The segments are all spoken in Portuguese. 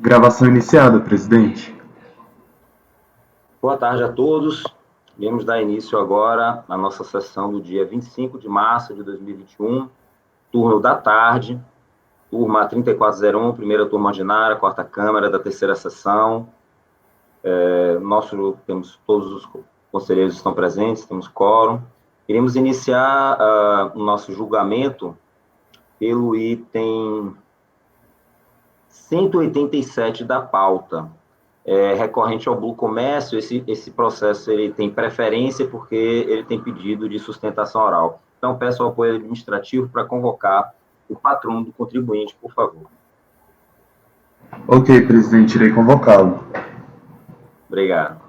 Gravação iniciada, presidente. Boa tarde a todos. Vamos dar início agora à nossa sessão do dia 25 de março de 2021, turno da tarde, turma 3401, primeira turma ordinária, quarta Câmara da terceira sessão. Temos todos os conselheiros estão presentes, temos quórum. Iremos iniciar o nosso julgamento pelo item 187 da pauta. Recorrente ao Blue Comércio, esse processo ele tem preferência porque ele tem pedido de sustentação oral. Então, peço ao apoio administrativo para convocar o patrono do contribuinte, por favor. Ok, presidente, irei convocá-lo. Obrigado.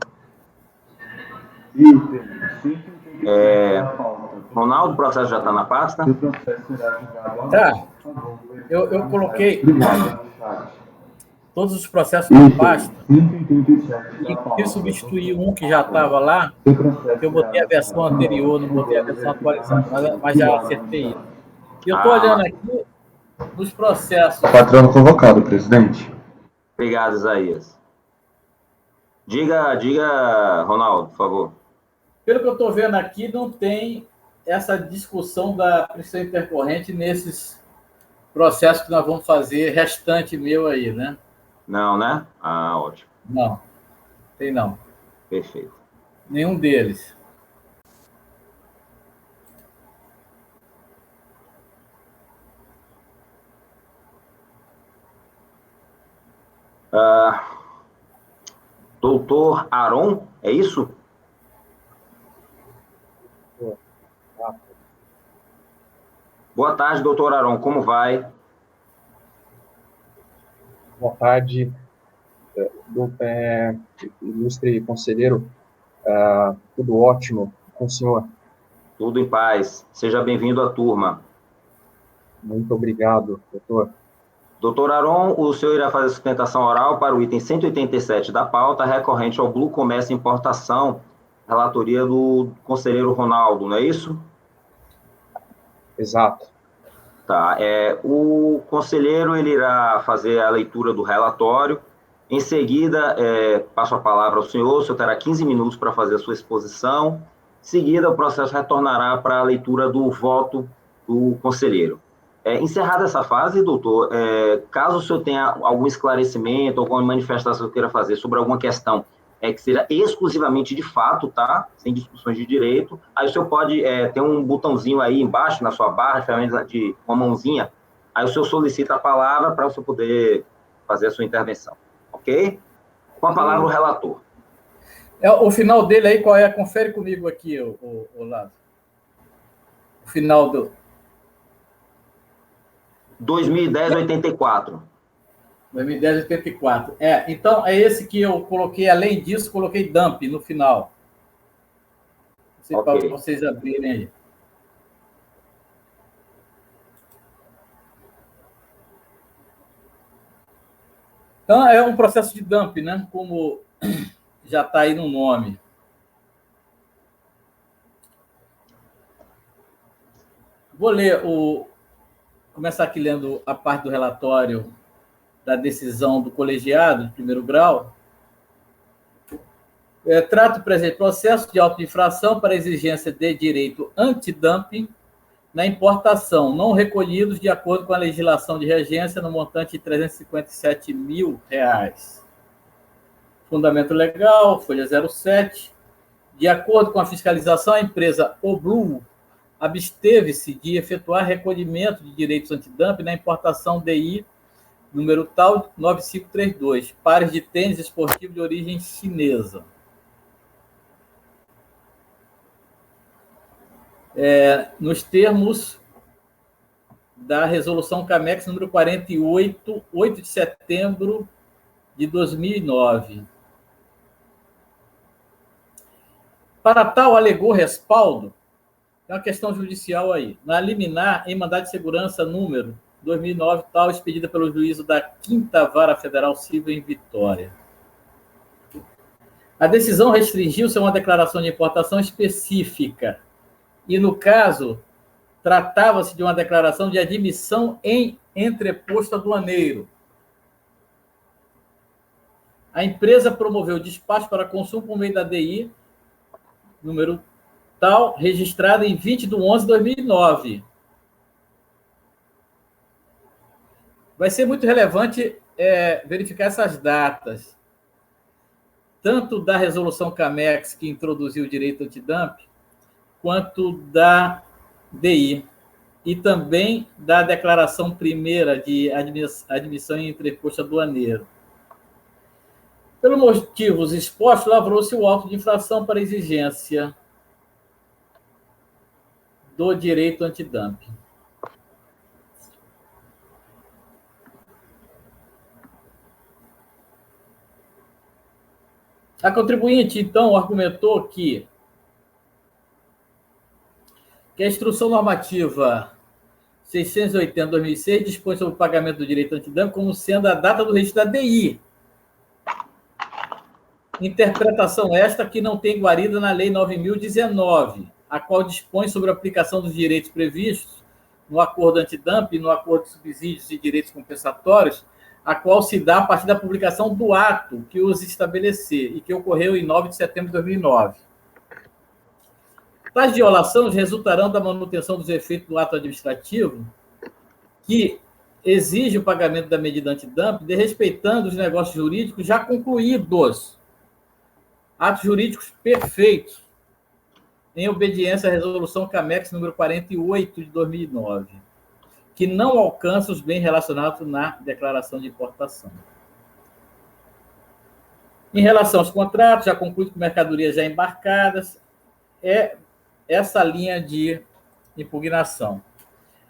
Ronaldo, o processo já está na pasta? Tá. Eu coloquei todos os processos na pasta e substituir um que já estava lá, que eu botei a versão anterior, não botei a versão atualizada, mas já acertei isso. E eu estou olhando aqui nos processos. Patrono convocado, presidente. Obrigado, Isaías. Diga, Ronaldo, por favor. Pelo que eu estou vendo aqui, não tem essa discussão da pressão intercorrente nesses processos que nós vamos fazer restante meu aí, né? Não, né? Ótimo. Não, tem não. Perfeito. Nenhum deles. Doutor Aron, é isso? Boa tarde, doutor Aron, como vai? Boa tarde, ilustre conselheiro, tudo ótimo com o senhor? Tudo em paz, seja bem-vindo à turma. Muito obrigado, doutor. Doutor Aron, o senhor irá fazer sustentação oral para o item 187 da pauta, recorrente ao Blue Comércio e Importação, relatoria do conselheiro Ronaldo, não é isso? Exato. Tá, o conselheiro ele irá fazer a leitura do relatório, em seguida passo a palavra ao senhor, o senhor terá 15 minutos para fazer a sua exposição, em seguida o processo retornará para a leitura do voto do conselheiro. Encerrada essa fase, doutor, caso o senhor tenha algum esclarecimento, alguma manifestação que queira fazer sobre alguma questão que seja exclusivamente de fato, tá? Sem discussões de direito, aí o senhor pode ter um botãozinho aí embaixo na sua barra, de uma mãozinha, aí o senhor solicita a palavra para o senhor poder fazer a sua intervenção, ok? Com a palavra o relator. O final dele aí, qual é? Confere comigo aqui, o Lázaro. O final do... 2010-84. 2010-84. Então, é esse que eu coloquei, além disso, coloquei dump no final. Okay. Para vocês abrirem aí. Então, é um processo de dump, né? Como já está aí no nome. Vou ler começar aqui lendo a parte do relatório da decisão do colegiado de primeiro grau. Trata o presente processo de auto-infração para exigência de direito antidumping na importação, não recolhidos de acordo com a legislação de regência no montante de R$357 mil. Fundamento legal, folha 07. De acordo com a fiscalização, a empresa Oblu absteve-se de efetuar recolhimento de direitos antidumping na importação DI número tal 9532, pares de tênis esportivo de origem chinesa. Nos termos da resolução CAMEX número 48, 8 de setembro de 2009. Para tal, alegou respaldo, é uma questão judicial aí, na liminar em mandado de segurança número 2009, tal, expedida pelo juízo da 5ª Vara Federal Civil em Vitória. A decisão restringiu-se a uma declaração de importação específica e, no caso, tratava-se de uma declaração de admissão em entreposto aduaneiro. A empresa promoveu despacho para consumo por meio da DI, número tal, registrada em 20/11/2009. Vai ser muito relevante verificar essas datas, tanto da resolução CAMEX, que introduziu o direito antidumping, quanto da DI, e também da declaração primeira de admissão em entreposto aduaneiro. Pelos motivos expostos, lavrou-se o auto de infração para exigência do direito antidumping. A contribuinte, então, argumentou que a Instrução Normativa 680/2006 dispõe sobre o pagamento do direito antidumping como sendo a data do registro da DI. Interpretação esta que não tem guarida na Lei 9.019, a qual dispõe sobre a aplicação dos direitos previstos no acordo antidumping e no acordo de subsídios e direitos compensatórios, a qual se dá a partir da publicação do ato que os estabelecer e que ocorreu em 9 de setembro de 2009. Tais violações resultarão da manutenção dos efeitos do ato administrativo que exige o pagamento da medida antidumping, desrespeitando os negócios jurídicos já concluídos, atos jurídicos perfeitos, em obediência à resolução CAMEX número 48 de 2009, que não alcança os bens relacionados na declaração de importação. Em relação aos contratos, já concluído com mercadorias já embarcadas, é essa linha de impugnação.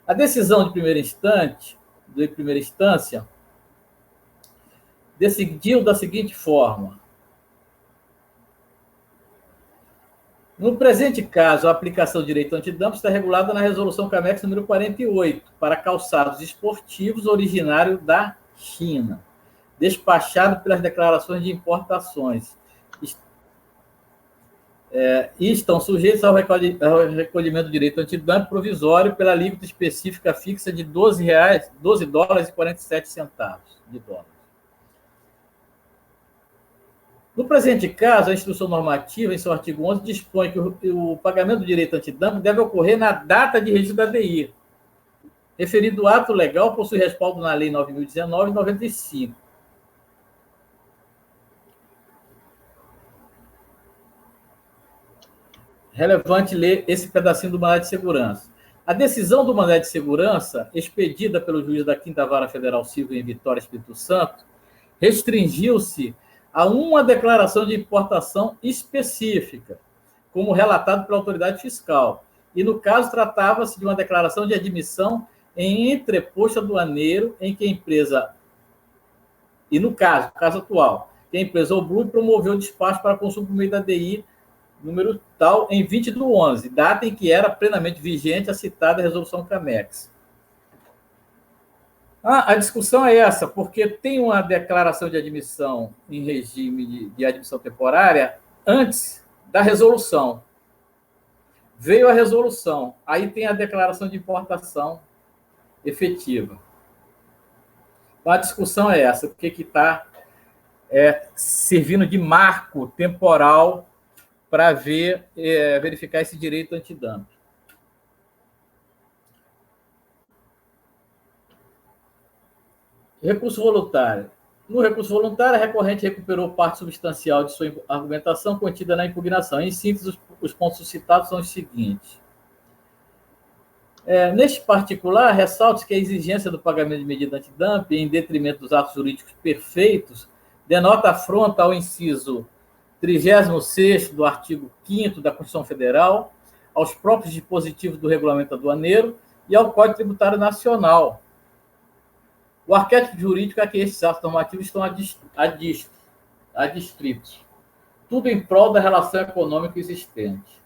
A decisão de primeira instância decidiu da seguinte forma: no presente caso, a aplicação do direito antidumping está regulada na resolução CAMEX número 48, para calçados esportivos originário da China, despachado pelas declarações de importações, e estão sujeitos ao recolhimento do direito antidumping provisório pela alíquota específica fixa de $12,47 de dólar. No presente caso, a Instrução Normativa, em seu artigo 11, dispõe que o pagamento do direito antidumping deve ocorrer na data de registro da DI. Referido ato legal possui respaldo na Lei 9.019 e 95. Relevante ler esse pedacinho do mandado de segurança. A decisão do mandado de segurança, expedida pelo juiz da 5ª Vara Federal Civil em Vitória, Espírito Santo, restringiu-se a uma declaração de importação específica, como relatado pela autoridade fiscal. E, no caso, tratava-se de uma declaração de admissão em entreposto aduaneiro em que a empresa, e no caso atual, que a empresa Oblu promoveu o despacho para consumo por meio da DI, número tal, em 20/11, data em que era plenamente vigente a citada resolução CAMEX. A discussão é essa, porque tem uma declaração de admissão em regime de admissão temporária antes da resolução. Veio a resolução, aí tem a declaração de importação efetiva. Então, a discussão é essa, o que está servindo de marco temporal para verificar esse direito antidumping. Recurso voluntário. No recurso voluntário, a recorrente recuperou parte substancial de sua argumentação contida na impugnação. Em síntese, os pontos citados são os seguintes. Neste particular, ressalta-se que a exigência do pagamento de medida antidumping, em detrimento dos atos jurídicos perfeitos, denota afronta ao inciso 36º do artigo 5º da Constituição Federal, aos próprios dispositivos do Regulamento Aduaneiro e ao Código Tributário Nacional. O arquétipo jurídico é que esses atos normativos estão adstritos, tudo em prol da relação econômica existente.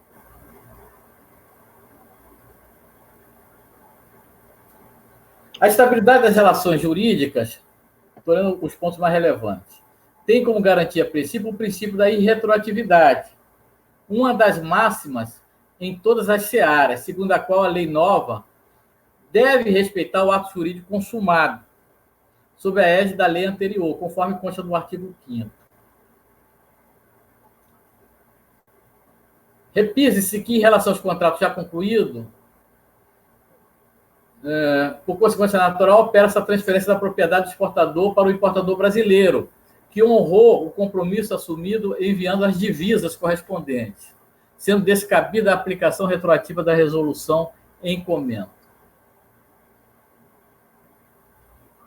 A estabilidade das relações jurídicas, tornando os pontos mais relevantes, tem como garantia princípio o princípio da irretroatividade, uma das máximas em todas as searas, segundo a qual a lei nova deve respeitar o ato jurídico consumado, sob a égide da lei anterior, conforme consta no artigo 5º. Repise-se que, em relação aos contratos já concluídos, por consequência natural, opera-se a transferência da propriedade do exportador para o importador brasileiro, que honrou o compromisso assumido enviando as divisas correspondentes, sendo descabida a aplicação retroativa da resolução em comento.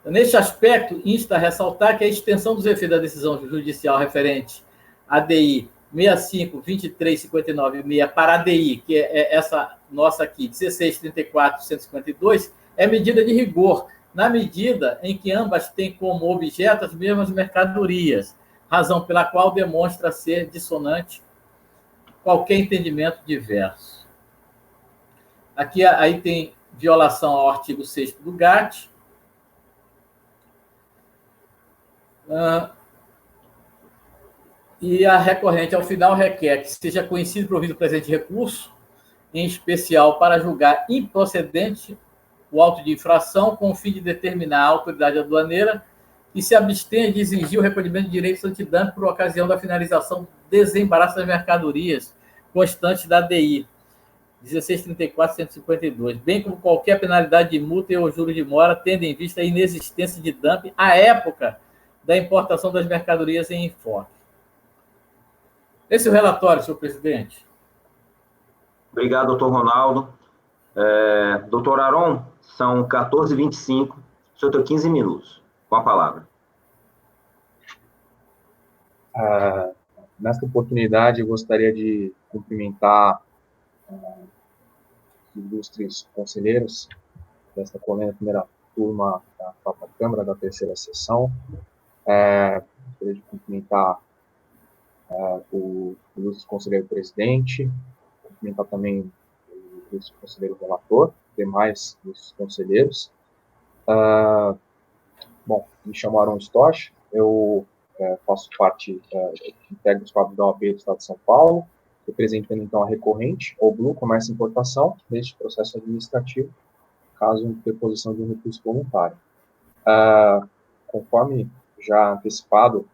Neste aspecto, insta a ressaltar que a extensão dos efeitos da decisão judicial referente à DI 65.23.59.6 para a DI, que é essa nossa aqui, 16.34.152, é medida de rigor, na medida em que ambas têm como objeto as mesmas mercadorias, razão pela qual demonstra ser dissonante qualquer entendimento diverso. Aqui aí tem violação ao artigo 6º do GATT, e a recorrente, ao final, requer que seja conhecido e provido o presente recurso, em especial para julgar improcedente o auto de infração, com o fim de determinar a autoridade aduaneira que se abstenha de exigir o recolhimento de direitos antidumping por ocasião da finalização do desembaraço das mercadorias constantes da DI 16.34.152, bem como qualquer penalidade de multa e ou juros de mora, tendo em vista a inexistência de dumping à época da importação das mercadorias em enfoque. Esse é o relatório, senhor presidente. Obrigado, doutor Ronaldo. Doutor Aron, são 14h25, o senhor tem 15 minutos. Com a palavra. Nesta oportunidade, eu gostaria de cumprimentar os ilustres conselheiros desta primeira turma da própria Câmara, da terceira sessão. Gostaria de cumprimentar o ilustre conselheiro presidente, cumprimentar também o ilustre conselheiro relator, demais ilustres conselheiros. Bom, me chamo Aron Stosch, eu faço parte, integro os quadros da OAB do Estado de São Paulo, representando então a recorrente, Oblu, Comércio e Importação, neste processo administrativo, caso de interposição de um recurso voluntário. Conforme já antecipado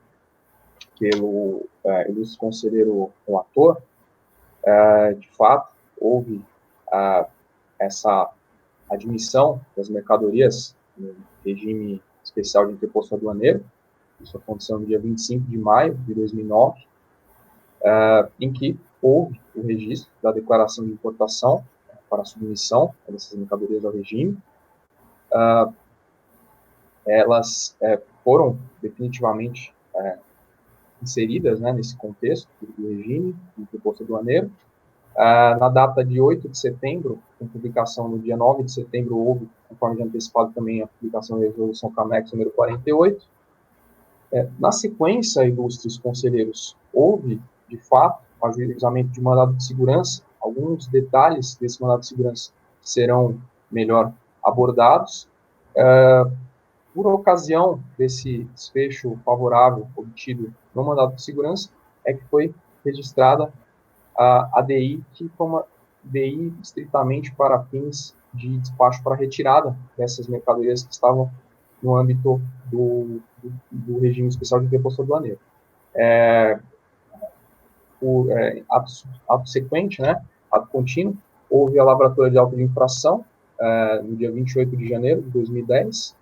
pelo ilustre conselheiro relator, de fato, houve essa admissão das mercadorias no regime especial de interposto aduaneiro. Isso aconteceu no dia 25 de maio de 2009, em que houve o registro da declaração de importação para a submissão dessas mercadorias ao regime. Elas foram definitivamente inseridas, né, nesse contexto do regime de interposto aduaneiro. Na data de 8 de setembro, com publicação no dia 9 de setembro, houve, conforme já antecipado também, a publicação da resolução CAMEX número 48. Na sequência, ilustres conselheiros, houve, de fato, o ajuizamento de mandado de segurança. Alguns detalhes desse mandado de segurança serão melhor abordados. Por ocasião desse desfecho favorável obtido no mandado de segurança, é que foi registrada a DI, que foi uma DI estritamente para fins de despacho para retirada dessas mercadorias que estavam no âmbito do regime especial de interposto aduaneiro. Ato sequente, né, ato contínuo, houve a lavratura de auto de infração no dia 28 de janeiro de 2010,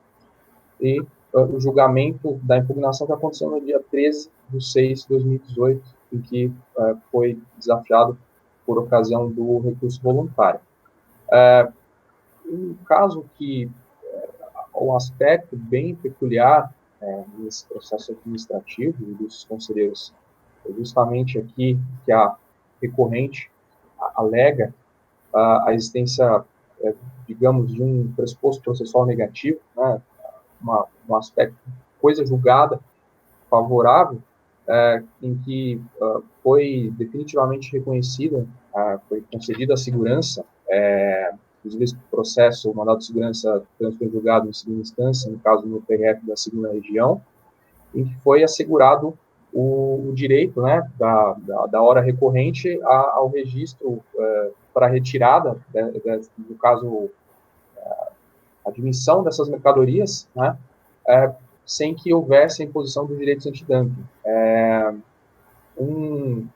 e o julgamento da impugnação que aconteceu no dia 13 de 6 de 2018, em que foi desafiado por ocasião do recurso voluntário. Um caso que um aspecto bem peculiar nesse processo administrativo dos conselheiros é justamente aqui que a recorrente alega a existência, digamos, de um pressuposto processual negativo, né, um aspecto, coisa julgada favorável, em que foi definitivamente reconhecida, foi concedida a segurança, inclusive esse processo, o mandado de segurança foi julgado em segunda instância, no caso no PRF da segunda região, em que foi assegurado o direito, né, da hora recorrente ao registro para retirada, no caso, admissão dessas mercadorias, né, sem que houvesse a imposição dos direitos antidumping. Um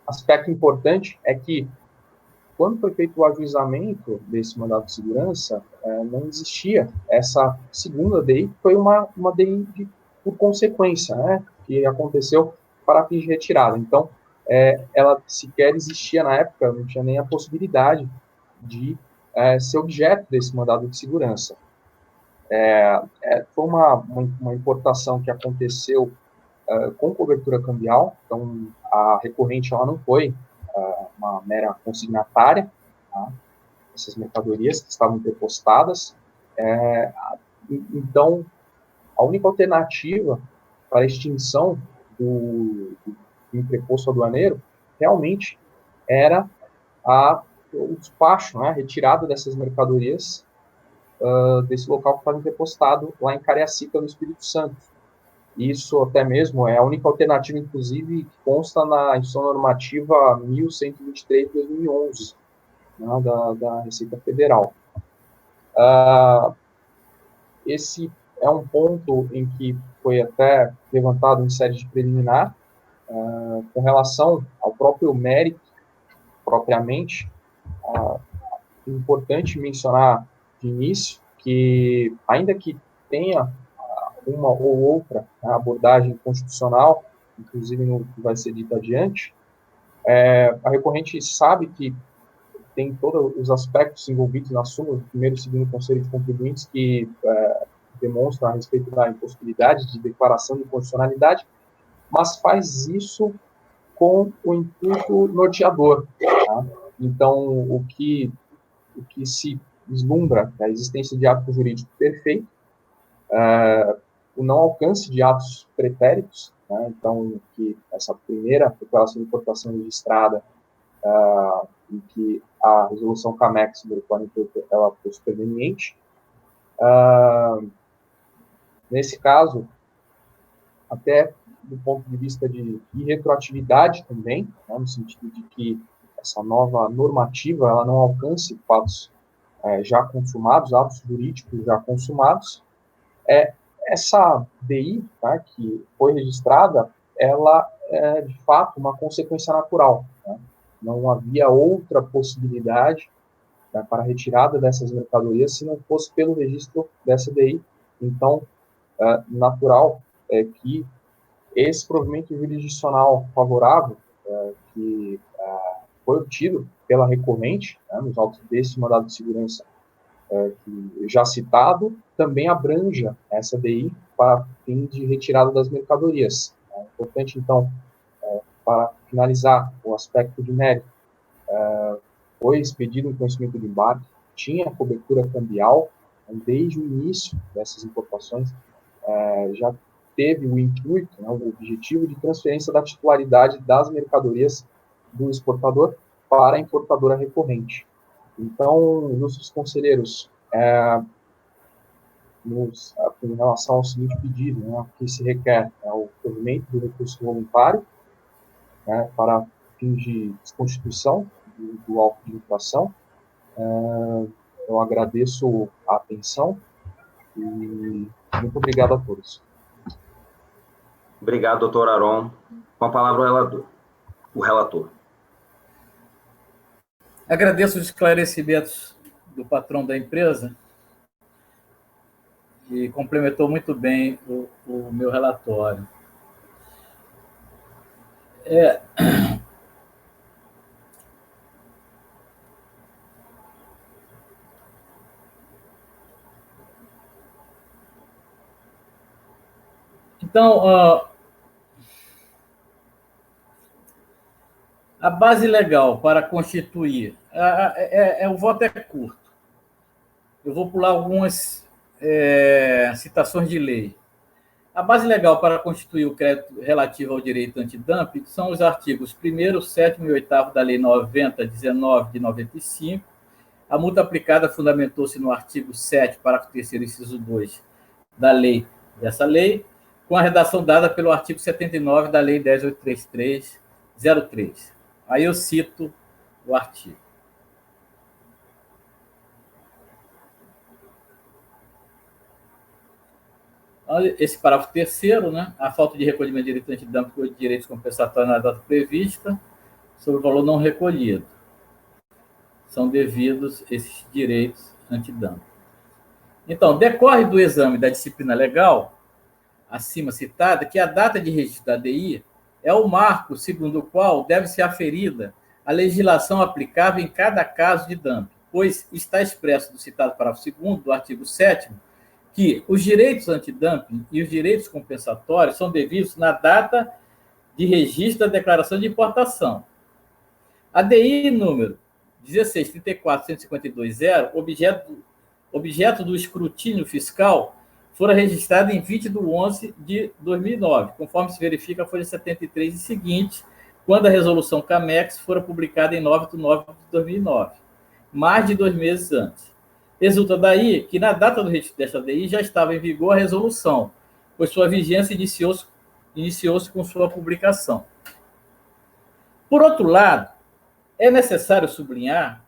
aspecto importante é que, quando foi feito o ajuizamento desse mandado de segurança, não existia essa segunda DI, que foi uma DI por consequência, né, que aconteceu para fins de retirada. Então, ela sequer existia na época, não tinha nem a possibilidade de ser objeto desse mandado de segurança. Foi uma importação que aconteceu com cobertura cambial, então a recorrente ela não foi uma mera consignatária, tá? Essas mercadorias que estavam interpostadas. Então, a única alternativa para a extinção do interposto aduaneiro realmente era o despacho, né, a retirada dessas mercadorias desse local que estava interpostado lá em Cariacica, no Espírito Santo. Isso até mesmo é a única alternativa, inclusive, que consta na Instrução Normativa 1123 de 2011, né, da Receita Federal. Esse é um ponto em que foi até levantado em sede de preliminar, com relação ao próprio mérito, propriamente. É importante mencionar de início que, ainda que tenha uma ou outra abordagem constitucional, inclusive no que vai ser dito adiante, a recorrente sabe que tem todos os aspectos envolvidos na súmula do primeiro e segundo Conselho de Contribuintes que demonstram a respeito da impossibilidade de declaração de constitucionalidade, mas faz isso com o intuito norteador. Tá? Então, o que se vislumbra é a existência de ato jurídico perfeito, o não alcance de atos pretéritos, né? Então, que essa primeira declaração de importação registrada, em que a resolução CAMEX número 48, ela foi superveniente. Nesse caso, até do ponto de vista de irretroatividade também, né, no sentido de que essa nova normativa ela não alcance fatos já consumados, atos jurídicos já consumados. Essa DI, tá, que foi registrada, ela é, de fato, uma consequência natural. Né? Não havia outra possibilidade, né, para a retirada dessas mercadorias se não fosse pelo registro dessa DI. Então, natural é que esse provimento jurisdicional favorável que foi obtido pela recorrente, né, nos autos desse mandado de segurança que já citado, também abranja essa DI para fim de retirada das mercadorias. É importante, então, para finalizar o aspecto de mérito, foi expedido um conhecimento de embarque, tinha cobertura cambial, desde o início dessas importações, já teve o intuito, né, o objetivo de transferência da titularidade das mercadorias do exportador para a importadora recorrente. Então, ilustres conselheiros, em relação ao seguinte pedido, né, o que se requer é o provimento do recurso voluntário, né, para fins de desconstituição do auto de infração. Eu agradeço a atenção e muito obrigado a todos. Obrigado, doutor Aron. Com a palavra o relator. Agradeço os esclarecimentos do patrão da empresa e complementou muito bem o meu relatório. Então, a base legal para constituir, o voto é curto. Eu vou pular algumas citações de lei. A base legal para constituir o crédito relativo ao direito antidumping são os artigos 1º, 7º e 8º da Lei 90.19 de 95. A multa aplicada fundamentou-se no artigo 7, parágrafo 3º, inciso 2 da lei, com a redação dada pelo artigo 79 da Lei 10.833/03. Aí eu cito o artigo. Esse parágrafo 3º, né? A falta de recolhimento de direito antidumping ou de direitos compensatórios na data prevista sobre o valor não recolhido. São devidos esses direitos antidumping. Então, decorre do exame da disciplina legal, acima citada, que a data de registro da ADI é o marco segundo o qual deve ser aferida a legislação aplicável em cada caso de dumping, pois está expresso no citado parágrafo 2º do artigo 7º que os direitos antidumping e os direitos compensatórios são devidos na data de registro da declaração de importação. A DI número 16.34.152.0, objeto do escrutínio fiscal, fora registrada em 20 de 11 de 2009, conforme se verifica a folha 73 e seguinte, quando a resolução CAMEX fora publicada em 9 de 9 de 2009, mais de 2 meses antes. Resulta daí que, na data do registro desta DI, já estava em vigor a resolução, pois sua vigência iniciou-se com sua publicação. Por outro lado, é necessário sublinhar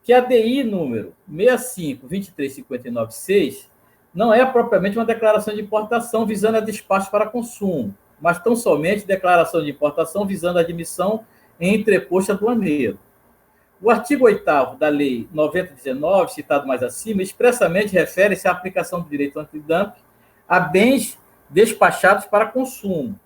que a DI número 65.2359.6 não é propriamente uma declaração de importação visando a despacho para consumo, mas tão somente declaração de importação visando a admissão em entreposto aduaneiro. O artigo 8º da Lei 90/19, citado mais acima, expressamente refere-se à aplicação do direito antidumping a bens despachados para consumo.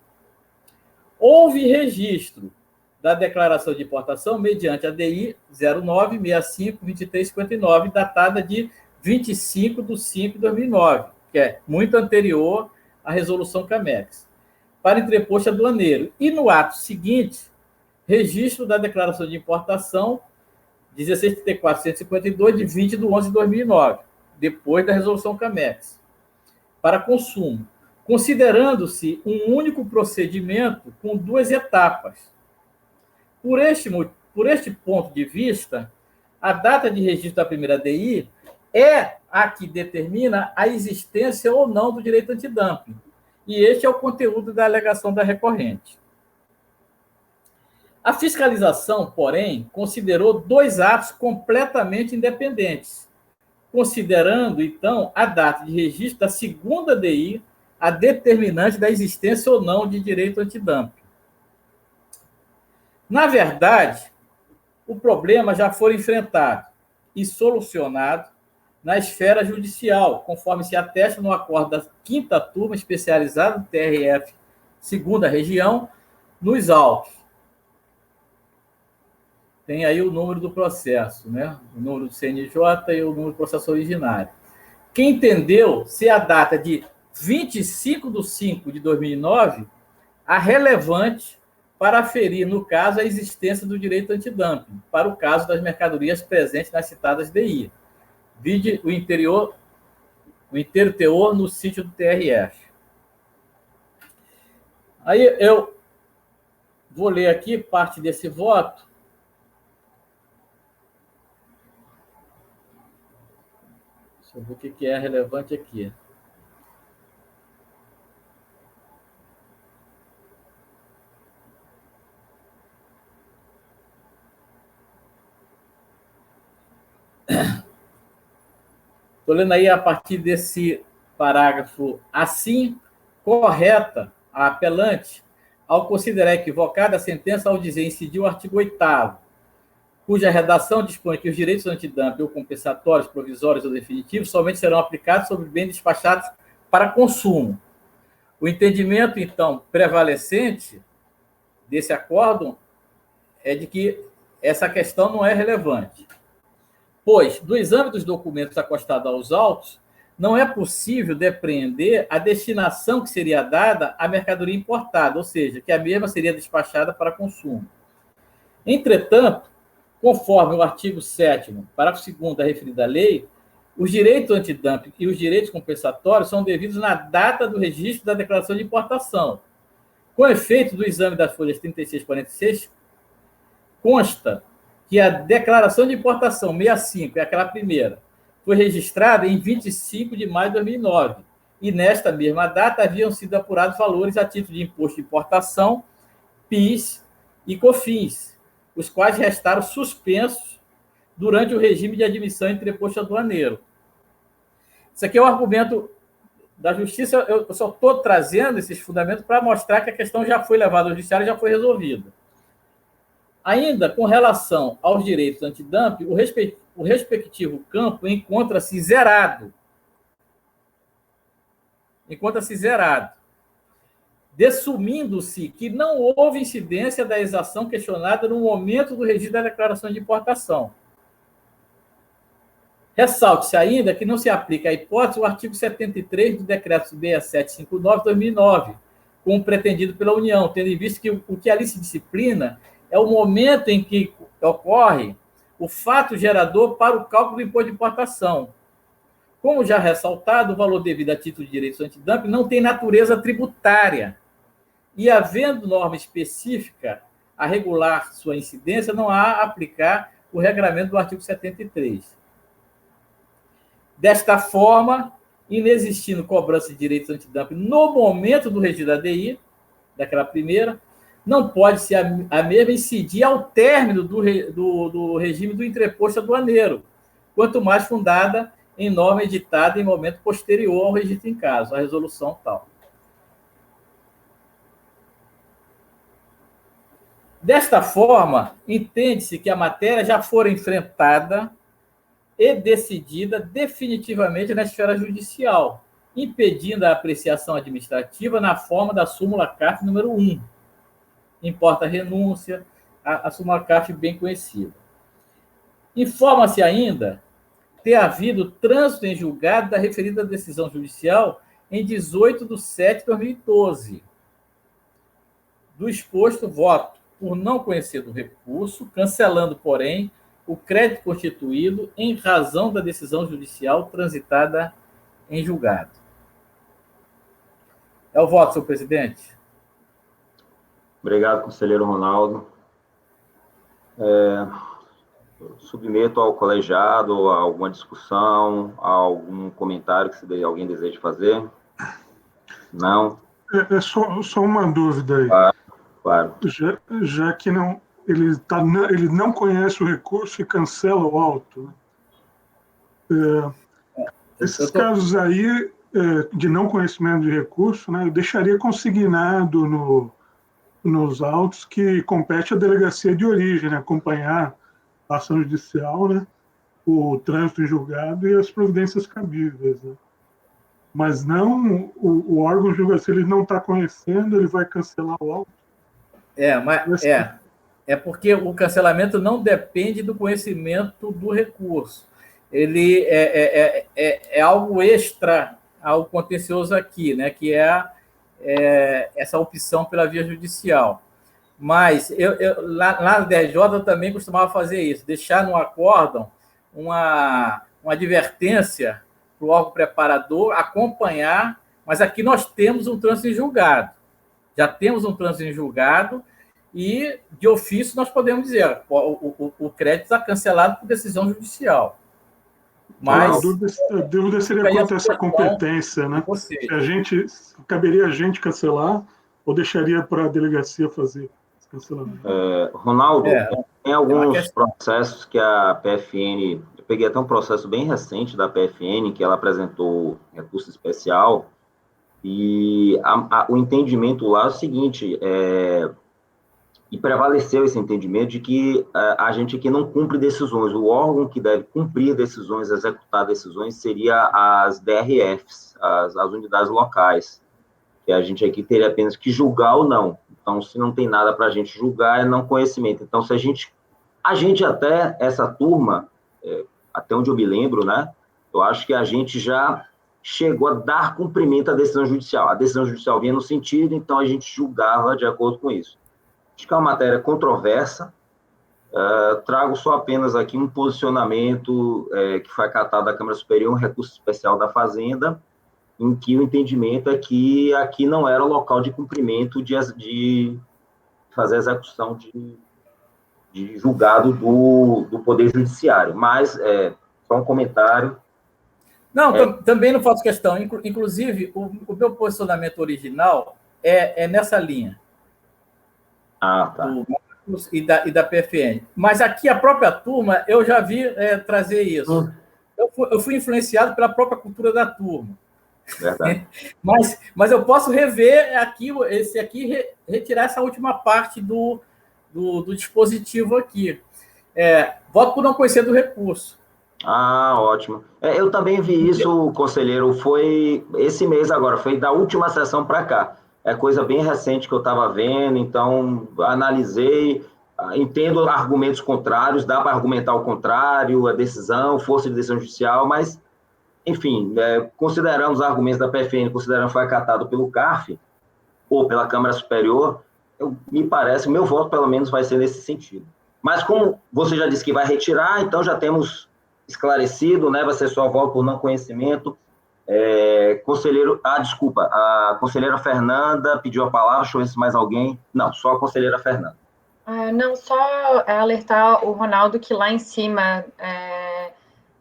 Houve registro da declaração de importação mediante a DI 09.65.2359, datada de 25 de 5 de 2009, que é muito anterior à resolução CAMEX, para entreposto aduaneiro. E no ato seguinte, registro da declaração de importação 16.34.152, de 20 de 11 de 2009, depois da resolução CAMEX, para consumo, considerando-se um único procedimento com 2 etapas. Por este ponto de vista, a data de registro da primeira DI é a que determina a existência ou não do direito antidumping. E este é o conteúdo da alegação da recorrente. A fiscalização, porém, considerou 2 atos completamente independentes, considerando, então, a data de registro da segunda DI a determinante da existência ou não de direito antidumping. Na verdade, o problema já foi enfrentado e solucionado na esfera judicial, conforme se atesta no acordo da 5ª turma especializada do TRF, 2ª região, nos autos. Tem aí o número do processo, né? O número do CNJ e o número do processo originário. Que entendeu ser a data de 25 de 5 de 2009 a relevante para aferir, no caso, a existência do direito antidumping, para o caso das mercadorias presentes nas citadas DI. Vide o inteiro teor no sítio do TRF. Aí eu vou ler aqui parte desse voto. Deixa eu ver o que é relevante aqui. Estou lendo aí a partir desse parágrafo. Assim, correta a apelante ao considerar equivocada a sentença ao dizer incidir o artigo 8º, cuja redação dispõe que os direitos antidumping ou compensatórios, provisórios ou definitivos somente serão aplicados sobre bens despachados para consumo. O entendimento, então, prevalecente desse acórdão é de que essa questão não é relevante, pois, do exame dos documentos acostados aos autos, não é possível depreender a destinação que seria dada à mercadoria importada, ou seja, que a mesma seria despachada para consumo. Entretanto, conforme o artigo 7º, parágrafo 2º da referida lei, os direitos antidumping e os direitos compensatórios são devidos na data do registro da declaração de importação. Com efeito do exame das folhas 36 e 46, consta que a declaração de importação 65, é aquela primeira, foi registrada em 25 de maio de 2009, e nesta mesma data haviam sido apurados valores a título de imposto de importação, PIS e COFINS, os quais restaram suspensos durante o regime de admissão em entreposto aduaneiro. Isso aqui é o argumento da Justiça, eu só estou trazendo esses fundamentos para mostrar que a questão já foi levada ao judiciário e já foi resolvida. Ainda com relação aos direitos antidumping, o respectivo campo encontra-se zerado. Dessumindo-se que não houve incidência da exação questionada no momento do registro da declaração de importação. Ressalte-se ainda que não se aplica à hipótese o artigo 73 do Decreto 6759/2009, como pretendido pela União, tendo em vista que o que ali se disciplina é o momento em que ocorre o fato gerador para o cálculo do imposto de importação. Como já ressaltado, o valor devido a título de direitos antidumping não tem natureza tributária. E, havendo norma específica a regular sua incidência, não há a aplicar o regramento do artigo 73. Desta forma, inexistindo cobrança de direitos antidumping no momento do registro da DI, daquela primeira, não pode-se a mesma incidir ao término do regime do entreposto aduaneiro, quanto mais fundada em norma editada em momento posterior ao registro em caso, a resolução tal. Desta forma, entende-se que a matéria já fora enfrentada e decidida definitivamente na esfera judicial, impedindo a apreciação administrativa na forma da súmula CARF número 1. Importa a renúncia, a súmula CARF bem conhecida. Informa-se ainda ter havido trânsito em julgado da referida decisão judicial em 18/7/2012. Do exposto, voto por não conhecer do recurso, cancelando, porém, o crédito constituído em razão da decisão judicial transitada em julgado. É o voto, senhor presidente. Obrigado, conselheiro Ronaldo. Submeto ao colegiado a alguma discussão, a algum comentário que alguém deseje fazer. Não? É só uma dúvida aí. Claro. Já que não, ele não conhece o recurso e cancela o auto, né? Esses casos aí de não conhecimento de recurso, né, eu deixaria consignado nos autos que compete à delegacia de origem, né, acompanhar a ação judicial, né, o trânsito em julgado e as providências cabíveis, né? Mas não o órgão julga, se ele não está conhecendo, ele vai cancelar o auto. É porque o cancelamento não depende do conhecimento do recurso. Ele é algo extra ao contencioso aqui, né, que é essa opção pela via judicial. Mas lá no DRJ eu também costumava fazer isso, deixar no acórdão uma advertência para o órgão preparador acompanhar, mas aqui nós temos um trânsito em julgado. Já temos um trânsito em julgado e, de ofício, nós podemos dizer o crédito está cancelado por decisão judicial. Mas a dúvida seria quanto a essa competência, né? Caberia a gente cancelar ou deixaria para a delegacia fazer esse cancelamento? Ronaldo, tem alguns processos que a PFN... Eu peguei até um processo bem recente da PFN, que ela apresentou recurso especial, e o entendimento lá é o seguinte, e prevaleceu esse entendimento de que a gente aqui não cumpre decisões. O órgão que deve cumprir decisões, executar decisões, seria as DRFs, as unidades locais, que a gente aqui teria apenas que julgar ou não. Então, se não tem nada para a gente julgar, é não conhecimento. Então, se a gente até, essa turma, até onde eu me lembro, né, eu acho que a gente já chegou a dar cumprimento à decisão judicial. A decisão judicial vinha no sentido, então a gente julgava de acordo com isso. Acho que é uma matéria controversa. Trago só apenas aqui um posicionamento que foi acatado da Câmara Superior, um recurso especial da Fazenda, em que o entendimento é que aqui não era o local de cumprimento de fazer a execução de julgado do Poder Judiciário. Mas, só um comentário. Não, também não faço questão. Inclusive, o meu posicionamento original é nessa linha. Tá. E da PFN. Mas aqui a própria turma, eu já vi trazer isso. Eu fui influenciado pela própria cultura da turma. Verdade. Mas eu posso rever aqui, retirar essa última parte do dispositivo aqui. Voto por não conhecer do recurso. Ah, ótimo. Eu também vi isso, conselheiro, foi esse mês agora, foi da última sessão para cá. É coisa bem recente que eu estava vendo, então analisei, entendo argumentos contrários, dá para argumentar o contrário, a decisão, força de decisão judicial, mas, enfim, considerando os argumentos da PFN, considerando que foi acatado pelo CARF ou pela Câmara Superior, me parece, meu voto pelo menos vai ser nesse sentido. Mas como você já disse que vai retirar, então já temos esclarecido, né? Vai ser só voto por não conhecimento. Conselheiro, desculpa, a conselheira Fernanda pediu a palavra, deixa eu ver se mais alguém. Não, só a conselheira Fernanda. Não, só alertar o Ronaldo que lá em cima,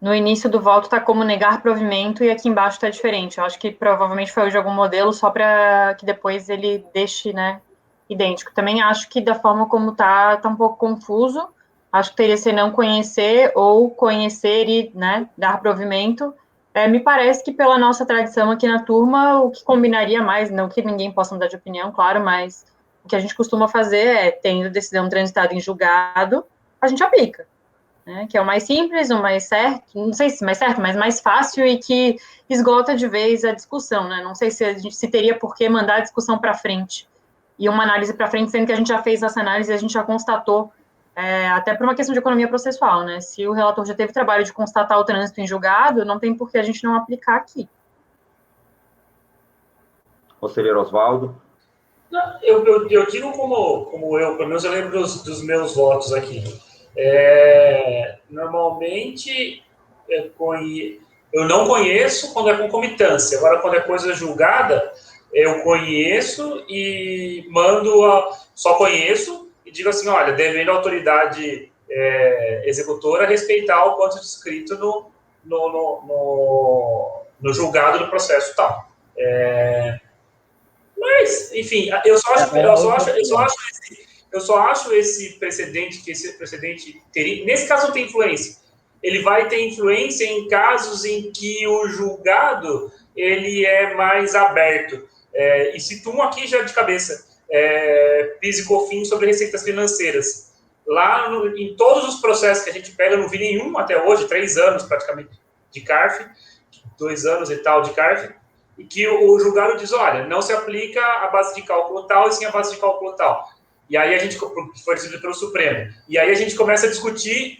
no início do voto, está como negar provimento e aqui embaixo está diferente. Eu acho que provavelmente foi hoje algum modelo só para que depois ele deixe, né, idêntico. Também acho que da forma como está um pouco confuso. Acho que teria que ser não conhecer ou conhecer e, né, dar provimento. Me parece que pela nossa tradição aqui na turma, o que combinaria mais, não que ninguém possa mudar de opinião, claro, mas o que a gente costuma fazer é, tendo decisão transitada em julgado, a gente aplica, né, que é o mais simples, o mais certo, não sei se mais certo, mas mais fácil e que esgota de vez a discussão, né? Não sei se teria por que mandar a discussão para frente e uma análise para frente, sendo que a gente já fez essa análise e a gente já constatou, até por uma questão de economia processual, né? Se o relator já teve trabalho de constatar o trânsito em julgado, não tem por que a gente não aplicar aqui. Conselheiro Oswaldo. Eu digo como eu, pelo menos eu lembro dos meus votos aqui. Normalmente, eu não conheço quando é concomitância. Agora, quando é coisa julgada, eu conheço e só conheço e digo assim, olha, devendo a autoridade executora respeitar o quanto descrito no julgado do processo tal. Mas, enfim, eu só acho esse precedente, que esse precedente teria, nesse caso não tem influência. Ele vai ter influência em casos em que o julgado ele é mais aberto. E cito um aqui já de cabeça, PIS e COFINS sobre receitas financeiras. Lá, em todos os processos que a gente pega, eu não vi nenhum até hoje, 3 anos praticamente de CARF, 2 anos e tal de CARF, e que o julgado diz, olha, não se aplica a base de cálculo tal, e sim a base de cálculo tal. E aí a gente, foi decidido pelo Supremo, e aí a gente começa a discutir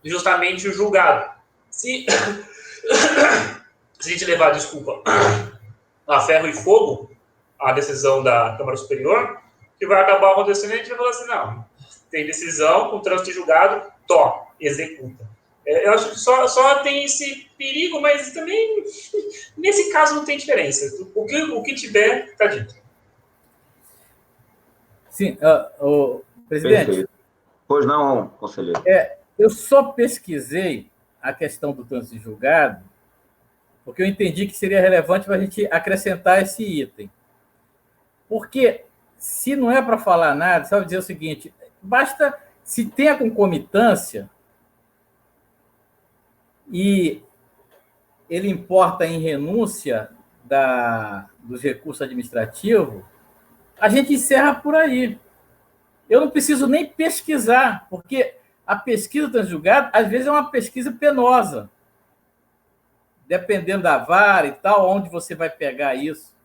justamente o julgado. Se a gente levar, a ferro e fogo, a decisão da Câmara Superior, que vai acabar acontecendo, a gente vai falar assim, não, tem decisão com trânsito de julgado, executa. Eu acho que só tem esse perigo, mas também, nesse caso, não tem diferença. O que tiver, está dito. Sim, o presidente. Perfeito. Pois não, conselheiro. Eu só pesquisei a questão do trânsito de julgado, porque eu entendi que seria relevante para a gente acrescentar esse item. Porque, se não é para falar nada, só dizer o seguinte, basta, se tem a concomitância, e ele importa em renúncia dos recursos administrativos, a gente encerra por aí. Eu não preciso nem pesquisar, porque a pesquisa do trânsito de julgado, às vezes, é uma pesquisa penosa, dependendo da vara e tal, onde você vai pegar isso.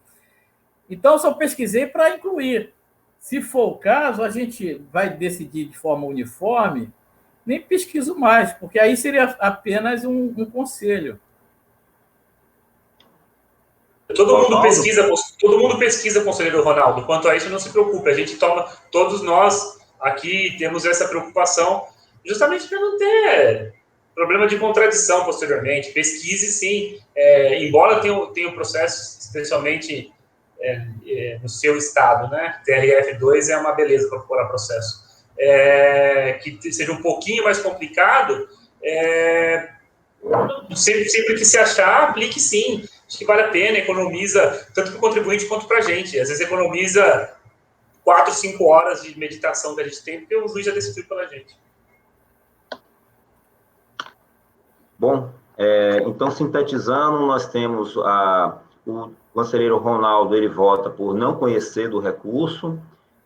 Então, eu só pesquisei para incluir. Se for o caso, a gente vai decidir de forma uniforme, nem pesquiso mais, porque aí seria apenas um conselho. Todo mundo pesquisa, conselheiro Ronaldo. Quanto a isso, não se preocupe. A gente todos nós aqui temos essa preocupação, justamente para não ter problema de contradição posteriormente. Pesquise, sim. Embora tenha processo, especialmente no seu estado, né? TRF2 é uma beleza para procurar processo. Que seja um pouquinho mais complicado, sempre que se achar, aplique sim. Acho que vale a pena, economiza tanto para o contribuinte quanto para a gente. Às vezes economiza 4, 5 horas de meditação que a gente tem, porque o juiz já decidiu pela gente. Bom, então, sintetizando, nós temos o conselheiro Ronaldo, ele vota por não conhecer do recurso,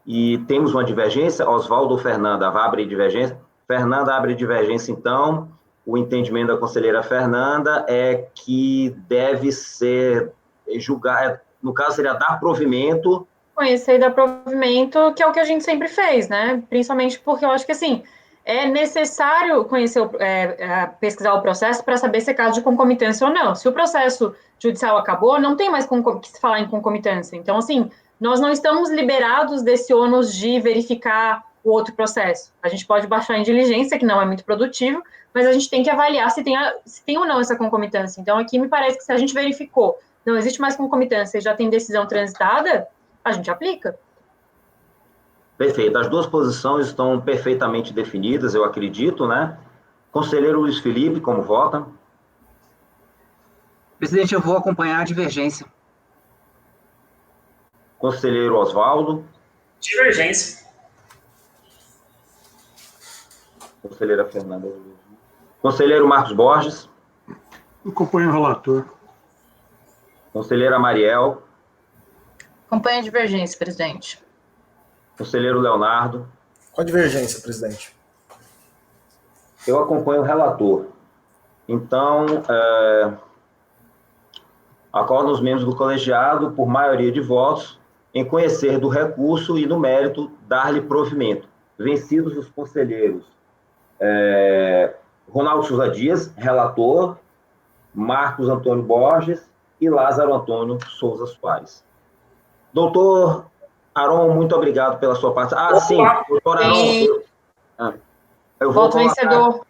e temos uma divergência, Oswaldo ou Fernanda, vai abrir divergência? Fernanda abre divergência, então, o entendimento da conselheira Fernanda é que deve ser julgar, no caso seria dar provimento. Conhecer e dar provimento, que é o que a gente sempre fez, né? Principalmente porque eu acho que, assim, é necessário conhecer, pesquisar o processo para saber se é caso de concomitância ou não. Se o processo judicial acabou, não tem mais que se falar em concomitância. Então, assim, nós não estamos liberados desse ônus de verificar o outro processo. A gente pode baixar em diligência, que não é muito produtivo, mas a gente tem que avaliar se tem ou não essa concomitância. Então, aqui me parece que se a gente verificou, não existe mais concomitância e já tem decisão transitada, a gente aplica. Perfeito. As duas posições estão perfeitamente definidas, eu acredito, né? Conselheiro Luiz Felipe, como vota? Presidente, eu vou acompanhar a divergência. Conselheiro Oswaldo? Divergência. Conselheira Fernanda? Conselheiro Marcos Borges? Acompanho o relator. Conselheira Mariel? Acompanha a divergência, presidente. Conselheiro Leonardo? Com a divergência, presidente. Eu acompanho o relator. Então, acordo os membros do colegiado, por maioria de votos, em conhecer do recurso e, no mérito, dar-lhe provimento. Vencidos os conselheiros Ronaldo Souza Dias, relator, Marcos Antônio Borges e Lázaro Antônio Souza Soares. Doutor Aron, muito obrigado pela sua parte. Ah, sim, doutor Aron. Eu vou voto vencedor.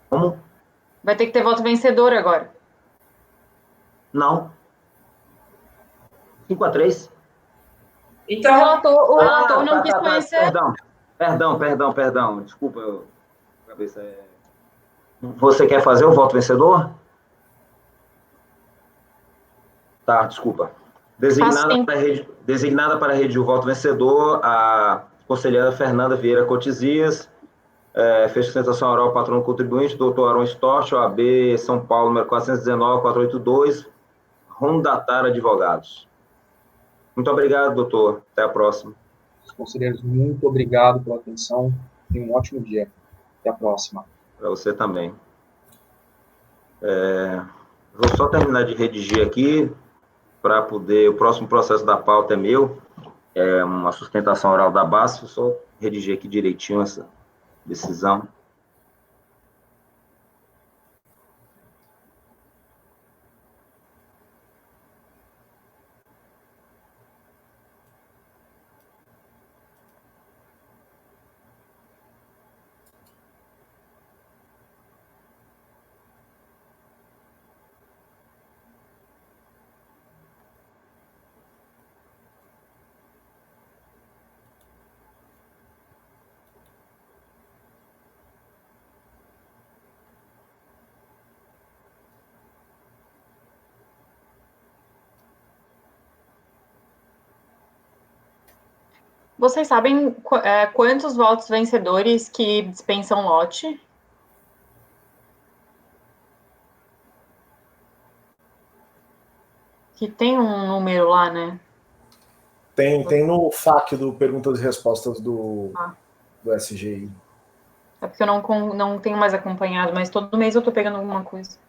Como? Vai ter que ter voto vencedor agora. Não. 5-3. Então, o relator não quis conhecer. Perdão. Desculpa, cabeça. Você quer fazer o voto vencedor? Tá, desculpa. Designada para redigir o voto vencedor, a conselheira Fernanda Vieira Cotizias, fez sustentação oral ao patrono contribuinte, doutor Aron Storch, OAB São Paulo, número 419-482, Rondatar Advogados. Muito obrigado, doutor. Até a próxima. Conselheiros, muito obrigado pela atenção. Tenha um ótimo dia. Até a próxima. Para você também. Vou só terminar de redigir aqui, para poder... O próximo processo da pauta é meu, é uma sustentação oral da base, vou só redigir aqui direitinho essa decisão. Vocês sabem quantos votos vencedores que dispensam lote? Que tem um número lá, né? Tem no FAQ do Perguntas e Respostas do SGI. É porque eu não tenho mais acompanhado, mas todo mês eu tô pegando alguma coisa.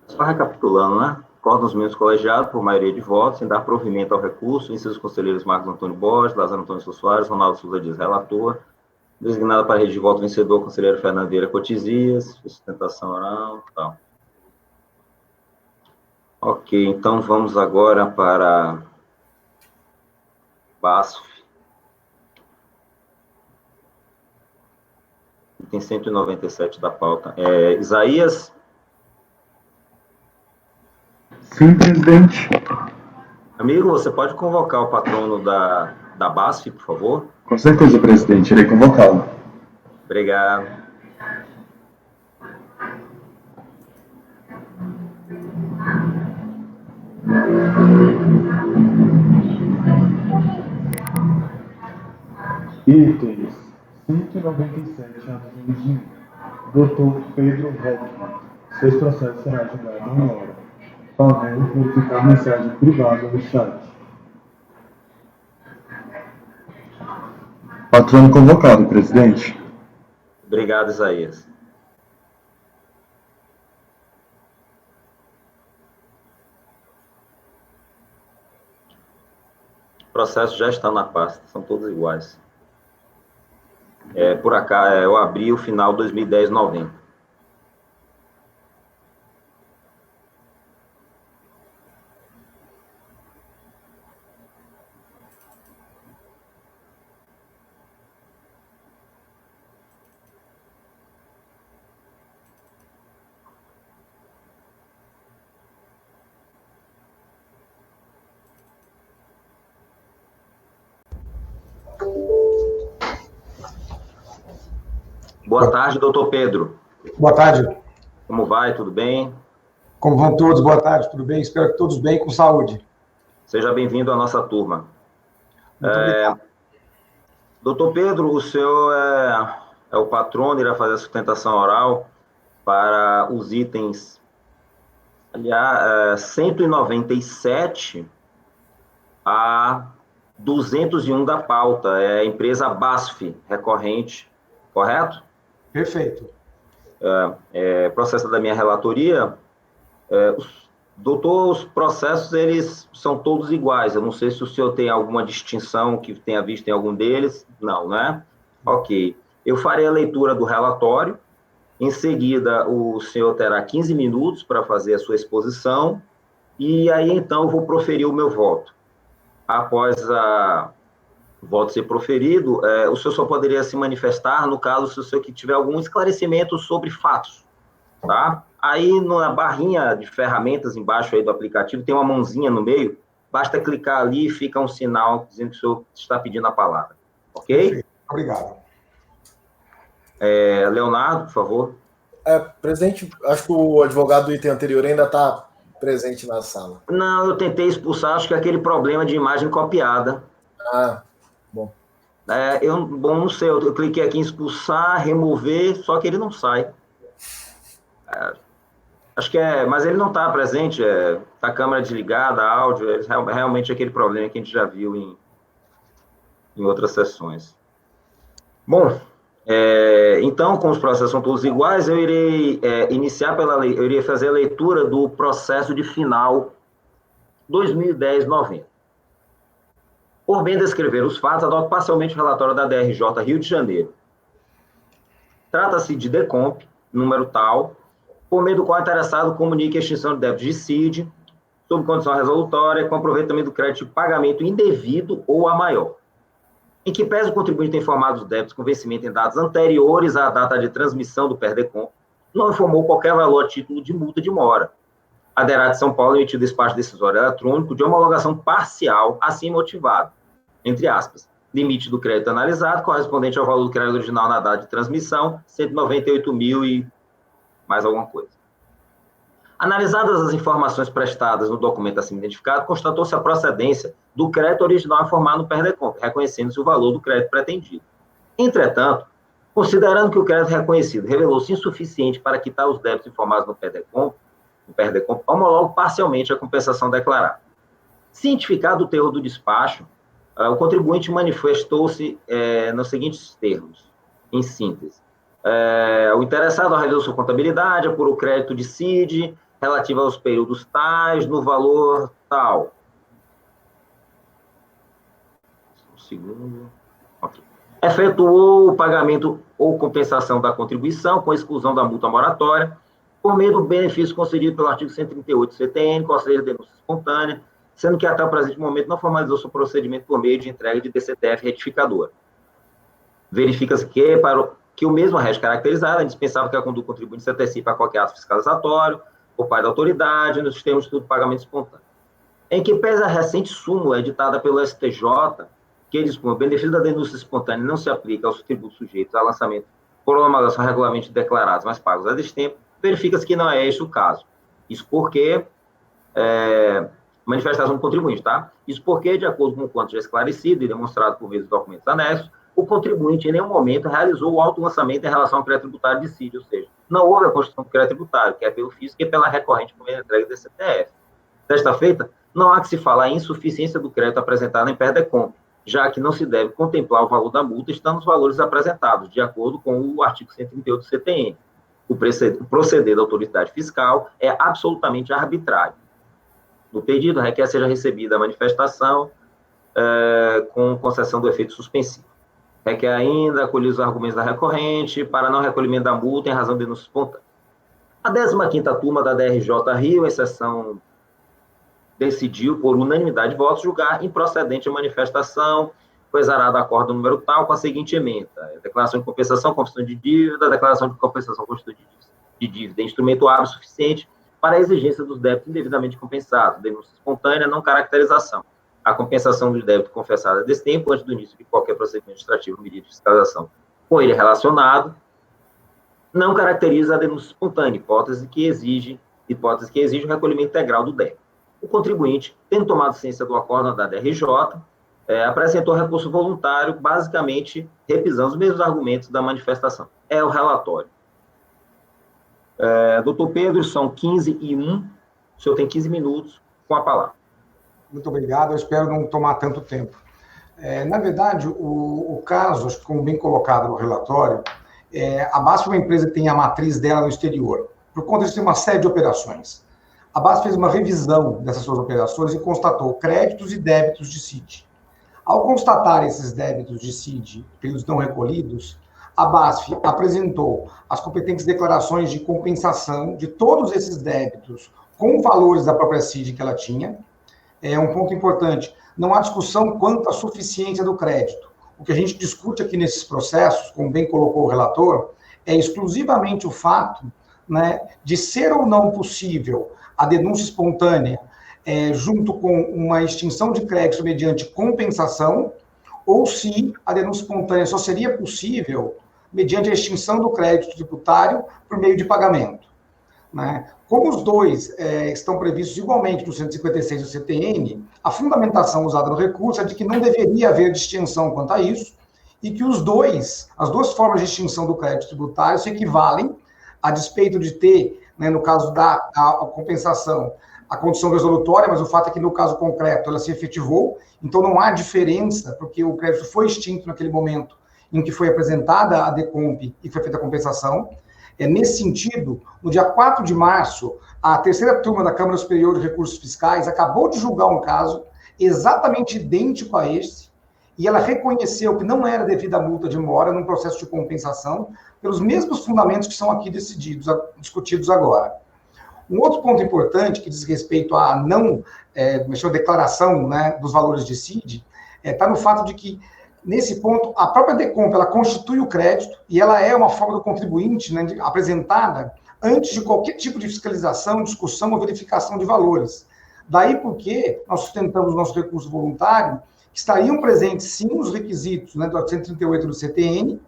Só recapitulando, né? Acórdão os membros colegiados por maioria de votos em dar provimento ao recurso, incisos os conselheiros Marcos Antônio Borges, Lázaro Antônio Soares, Ronaldo Souza Dias, relator, designada para a rede de voto vencedor, conselheiro Fernando Vieira Cotizias, sustentação oral, tal. Ok, então vamos agora para BASF. Tem 197 da pauta. Isaías? Sim, presidente. Amigo, você pode convocar o patrono da BASF, por favor? Com certeza, presidente. Irei convocá-lo. Obrigado. Itens 197 a 21. Dr. Pedro Hoffmann. Seus processos será julgado em hora. Favor verificar mensagem privada no chat. Patrono convocado, presidente. Obrigado, Isaías. Processos já estão na pasta, são todos iguais. Por acá, eu abri o final 2010-90. Boa tarde, doutor Pedro. Boa tarde. Como vai? Tudo bem? Como vão todos? Boa tarde, tudo bem? Espero que todos bem, com saúde. Seja bem-vindo à nossa turma. Doutor Pedro, o senhor é o patrono, irá fazer a sustentação oral para os itens 197 a 201 da pauta, a empresa BASF, recorrente, correto? Perfeito. Processo da minha relatoria, doutor, os processos, eles são todos iguais. Eu não sei se o senhor tem alguma distinção que tenha visto em algum deles. Não, né? Ok. Eu farei a leitura do relatório. Em seguida, o senhor terá 15 minutos para fazer a sua exposição. E aí, então, eu vou proferir o meu voto. Após o voto ser proferido, o senhor só poderia se manifestar no caso se o senhor tiver algum esclarecimento sobre fatos, tá? Aí, na barrinha de ferramentas embaixo aí do aplicativo, tem uma mãozinha no meio, basta clicar ali e fica um sinal dizendo que o senhor está pedindo a palavra, ok? Perfeito. Obrigado. Leonardo, por favor. Presidente, acho que o advogado do item anterior ainda está presente na sala. Não, eu tentei expulsar, acho que é aquele problema de imagem copiada. Bom. Não sei, eu cliquei aqui em expulsar, remover, só que ele não sai. Acho que mas ele não está presente, está a câmera desligada, áudio, realmente é aquele problema que a gente já viu em outras sessões. Bom, então, como os processos são todos iguais, eu irei eu iria fazer a leitura do processo de final 2010-90. Por bem descrever os fatos, adoto parcialmente o relatório da DRJ Rio de Janeiro. Trata-se de DECOMP, número tal, por meio do qual o interessado comunique a extinção de débitos de CID, sob condição resolutória, com aproveitamento do crédito de pagamento indevido ou a maior. Em que pese o contribuinte ter informado os débitos com vencimento em datas anteriores à data de transmissão do PERDECOMP, não informou qualquer valor a título de multa de mora. A DERAT de São Paulo emitiu despacho decisório eletrônico de homologação parcial, assim motivado, entre aspas, limite do crédito analisado, correspondente ao valor do crédito original na data de transmissão, 198 mil e mais alguma coisa. Analisadas as informações prestadas no documento assim identificado, constatou-se a procedência do crédito original informado no PERDECOMP, reconhecendo-se o valor do crédito pretendido. Entretanto, considerando que o crédito reconhecido revelou-se insuficiente para quitar os débitos informados no PERDECOMP, homologo parcialmente a compensação declarada. Cientificado o teor do despacho, o contribuinte manifestou-se nos seguintes termos, em síntese. O interessado realizou sua contabilidade, apurou o crédito de CID, relativa aos períodos tais, no valor tal. Um segundo. Okay. Efetuou o pagamento ou compensação da contribuição, com exclusão da multa moratória, por meio do benefício concedido pelo artigo 138 do CTN, qual seja denúncia espontânea, sendo que até o presente momento não formalizou seu procedimento por meio de entrega de DCTF retificadora. Verifica-se que o mesmo rege caracterizado é indispensável que a conduta do contribuinte se antecipe a qualquer ato fiscalizatório por parte da autoridade nos termos do pagamento espontâneo. Em que pese a recente súmula editada pelo STJ, que dispõe o benefício da denúncia espontânea não se aplica aos tributos sujeitos a lançamento por homologação regularmente declarados, mas pagos a destempo, verifica-se que não é este o caso. Isso porque... manifestação do contribuinte, tá? Isso porque, de acordo com o quanto já esclarecido e demonstrado por meio dos documentos anexos, o contribuinte em nenhum momento realizou o autolançamento em relação ao crédito tributário de CID, ou seja, não houve a constituição do crédito tributário, quer pelo fisco, quer pela recorrente por meio da entrega do CTF. Desta feita, não há que se falar em insuficiência do crédito apresentado em PERDECOMP, já que não se deve contemplar o valor da multa estando os valores apresentados, de acordo com o artigo 138 do CTN. O proceder da autoridade fiscal é absolutamente arbitrário. No pedido, requer seja recebida a manifestação com concessão do efeito suspensivo. Requer ainda acolher os argumentos da recorrente para não recolhimento da multa em razão de denúncia espontânea. A 15ª turma da DRJ Rio, em sessão, decidiu, por unanimidade de votos, julgar improcedente a manifestação, foi exarado acordo número tal, com a seguinte emenda: declaração de compensação, constituição de dívida, declaração de compensação, constituição de dívida, instrumento hábil suficiente para a exigência dos débitos indevidamente compensados, denúncia espontânea, não caracterização. A compensação do débito confessado a destempo, antes do início de qualquer procedimento administrativo, medida de fiscalização com ele relacionado, não caracteriza a denúncia espontânea, hipótese que exige o recolhimento integral do débito. O contribuinte, tendo tomado ciência do acordo da DRJ, apresentou recurso voluntário, basicamente repisando os mesmos argumentos da manifestação. É o relatório. Doutor Pedro, são 15h01, o senhor tem 15 minutos com a palavra. Muito obrigado, eu espero não tomar tanto tempo. Na verdade, o caso, acho que como bem colocado no relatório, a BASF é uma empresa que tem a matriz dela no exterior. Por conta disso, tem uma série de operações. A BASF fez uma revisão dessas suas operações e constatou créditos e débitos de CID. Ao constatar esses débitos de CID, períodos não recolhidos, a BASF apresentou as competentes declarações de compensação de todos esses débitos com valores da própria CID que ela tinha. É um ponto importante. Não há discussão quanto à suficiência do crédito. O que a gente discute aqui nesses processos, como bem colocou o relator, é exclusivamente o fato, né, de ser ou não possível a denúncia espontânea junto com uma extinção de crédito mediante compensação, ou se a denúncia espontânea só seria possível mediante a extinção do crédito tributário por meio de pagamento. Né? Como os dois estão previstos igualmente no 156 do CTN, a fundamentação usada no recurso é de que não deveria haver distinção quanto a isso, e que as duas formas de extinção do crédito tributário se equivalem, a despeito de ter, né, no caso da compensação, a condição resolutória, mas o fato é que no caso concreto ela se efetivou, então não há diferença, porque o crédito foi extinto naquele momento em que foi apresentada a DECOMP e foi feita a compensação. Nesse sentido, no dia 4 de março, a 3ª turma da Câmara Superior de Recursos Fiscais acabou de julgar um caso exatamente idêntico a esse, e ela reconheceu que não era devida a multa de mora num processo de compensação, pelos mesmos fundamentos que são aqui discutidos agora. Um outro ponto importante, que diz respeito à não declaração, né, dos valores de CID, está no fato de que, nesse ponto, a própria DECOMP, ela constitui o crédito e ela é uma forma do contribuinte, né, apresentada antes de qualquer tipo de fiscalização, discussão ou verificação de valores. Daí porque nós sustentamos o nosso recurso voluntário, que estariam presentes, sim, os requisitos, né, do 138 do CTN,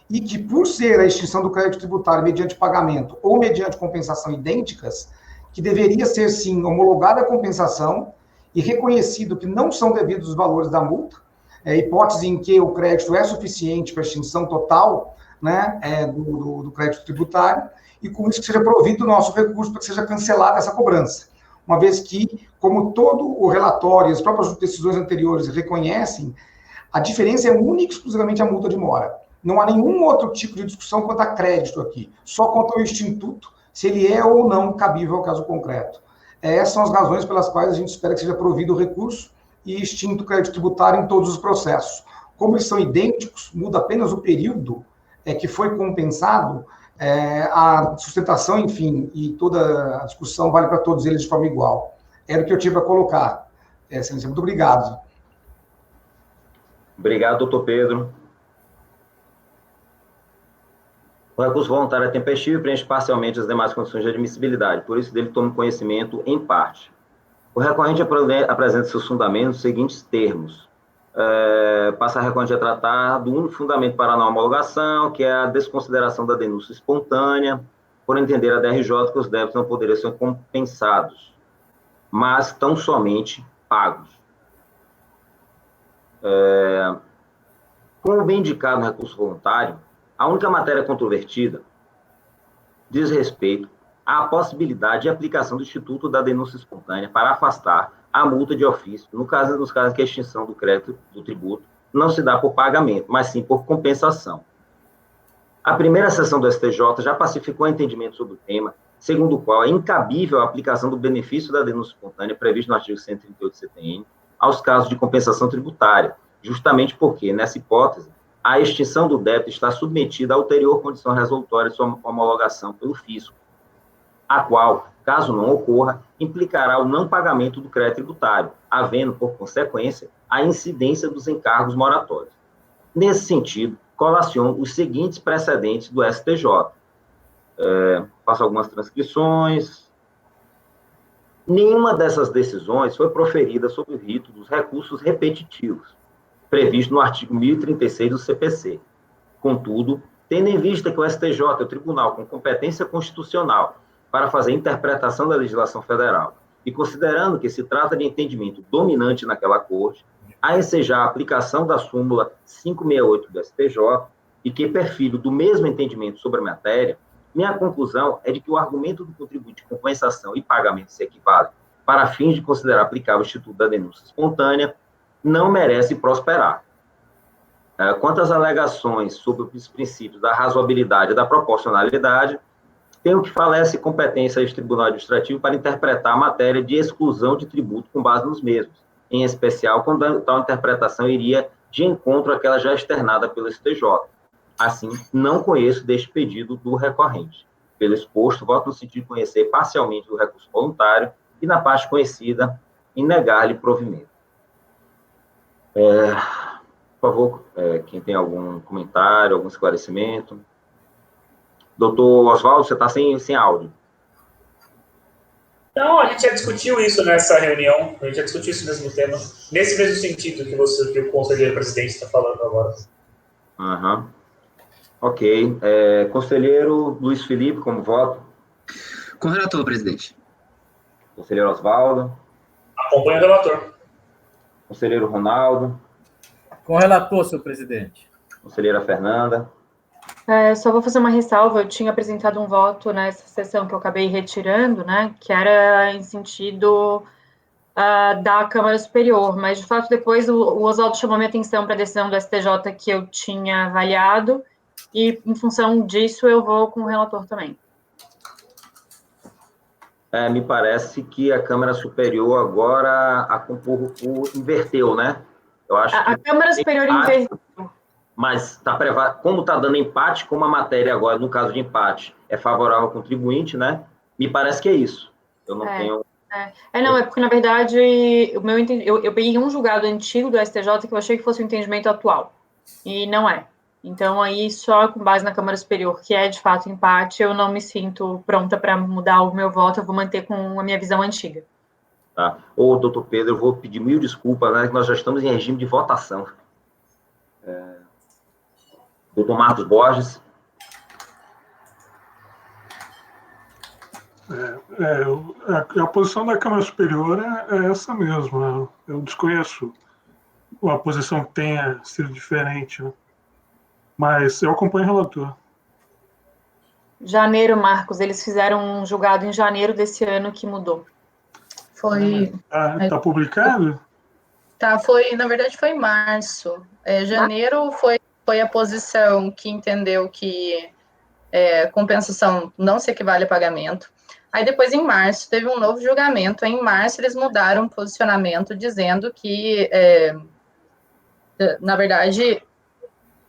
e que, por ser a extinção do crédito tributário mediante pagamento ou mediante compensação idênticas, que deveria ser, sim, homologada a compensação e reconhecido que não são devidos os valores da multa, hipótese em que o crédito é suficiente para a extinção total, né, do crédito tributário, e com isso que seja provido o nosso recurso para que seja cancelada essa cobrança. Uma vez que, como todo o relatório e as próprias decisões anteriores reconhecem, a diferença é única e exclusivamente a multa de mora. Não há nenhum outro tipo de discussão quanto a crédito aqui, só quanto ao instituto, se ele é ou não cabível ao caso concreto. Essas são as razões pelas quais a gente espera que seja provido o recurso e extinto o crédito tributário em todos os processos. Como eles são idênticos, muda apenas o período que foi compensado, a sustentação, enfim, e toda a discussão vale para todos eles de forma igual. Era o que eu tinha para colocar. Excelência, muito obrigado. Obrigado, doutor Pedro. O recurso voluntário é tempestivo e preenche parcialmente as demais condições de admissibilidade, por isso dele toma conhecimento em parte. O recorrente apresenta seus fundamentos nos seguintes termos. Passa a recorrente a tratar do único fundamento para a não homologação, que é a desconsideração da denúncia espontânea, por entender a DRJ que os débitos não poderiam ser compensados, mas tão somente pagos. Como bem indicado no recurso voluntário, a única matéria controvertida diz respeito à possibilidade de aplicação do Instituto da Denúncia Espontânea para afastar a multa de ofício, nos casos em que a extinção do crédito do tributo não se dá por pagamento, mas sim por compensação. A primeira sessão do STJ já pacificou o entendimento sobre o tema, segundo o qual é incabível a aplicação do benefício da denúncia espontânea previsto no artigo 138 do CTN aos casos de compensação tributária, justamente porque, nessa hipótese, a extinção do débito está submetida à ulterior condição resolutória de sua homologação pelo fisco, a qual, caso não ocorra, implicará o não pagamento do crédito tributário, havendo, por consequência, a incidência dos encargos moratórios. Nesse sentido, colaciono os seguintes precedentes do STJ. Faço algumas transcrições. Nenhuma dessas decisões foi proferida sob o rito dos recursos repetitivos, previsto no artigo 1036 do CPC. Contudo, tendo em vista que o STJ é o tribunal com competência constitucional para fazer interpretação da legislação federal, e considerando que se trata de entendimento dominante naquela corte, a ensejar a aplicação da súmula 568 do STJ, e que perfilho do mesmo entendimento sobre a matéria, minha conclusão é de que o argumento do contribuinte de compensação e pagamento se equivale para fins de considerar aplicável o Instituto da Denúncia Espontânea, não merece prosperar. Quanto às alegações sobre os princípios da razoabilidade e da proporcionalidade, tenho que falece competência do Tribunal Administrativo para interpretar a matéria de exclusão de tributo com base nos mesmos, em especial quando tal interpretação iria de encontro àquela já externada pelo STJ. Assim, não conheço deste pedido do recorrente. Pelo exposto, voto no sentido de conhecer parcialmente o recurso voluntário e, na parte conhecida, em negar-lhe provimento. Por favor, quem tem algum comentário, algum esclarecimento? Doutor Oswaldo, você está sem áudio. Não, a gente já discutiu isso nessa reunião, a gente já discutiu isso mesmo tema, nesse mesmo sentido que o conselheiro presidente está falando agora. Ok. Conselheiro Luiz Felipe, como voto? Com o relator, presidente. Conselheiro Oswaldo? Acompanho o relator. Conselheiro Ronaldo? Com o relator, senhor presidente. Conselheira Fernanda? Só vou fazer uma ressalva, eu tinha apresentado um voto nessa sessão que eu acabei retirando, né, que era em sentido da Câmara Superior, mas, de fato, depois o Oswaldo chamou minha atenção para a decisão do STJ que eu tinha avaliado, e, em função disso, eu vou com o relator também. Me parece que a Câmara Superior agora inverteu, né? Eu acho a Câmara Superior inverteu. Mas como está dando empate, como a matéria agora, no caso de empate, é favorável ao contribuinte, né? Me parece que é isso. Eu não tenho... Não, é porque, na verdade, eu peguei um julgado antigo do STJ que eu achei que fosse o entendimento atual. E não é. Então, aí, só com base na Câmara Superior, que é, de fato, empate, eu não me sinto pronta para mudar o meu voto, eu vou manter com a minha visão antiga. Tá. Doutor Pedro, eu vou pedir mil desculpas, né? Que nós já estamos em regime de votação. Doutor Marcos Borges. A posição da Câmara Superior é essa mesmo. Né? Eu desconheço a posição que tenha sido diferente, né? Mas eu acompanho o relator. Janeiro, Marcos, eles fizeram um julgado em janeiro desse ano que mudou. Foi... Tá publicado? Tá, na verdade foi em março. Janeiro foi a posição que entendeu que compensação não se equivale a pagamento. Aí depois, em março, teve um novo julgamento. Em março, eles mudaram o posicionamento, dizendo que, na verdade,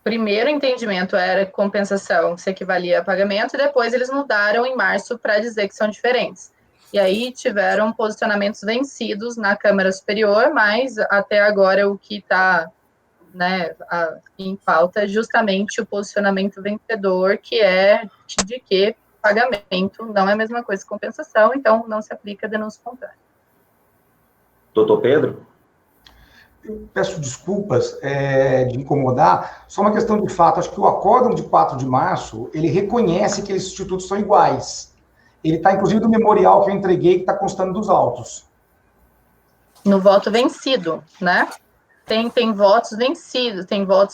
primeiro entendimento era que compensação se equivalia a pagamento, e depois eles mudaram em março para dizer que são diferentes. E aí tiveram posicionamentos vencidos na Câmara Superior, mas até agora o que está, né, em pauta é justamente o posicionamento vencedor, que é de que pagamento não é a mesma coisa que compensação, então não se aplica a denúncia contrária. Doutor Pedro? Eu peço desculpas de incomodar, só uma questão de fato. Acho que o acórdão de 4 de março, ele reconhece que esses institutos são iguais. Ele está, inclusive, no memorial que eu entreguei, que está constando dos autos. No voto vencido, né? Tem votos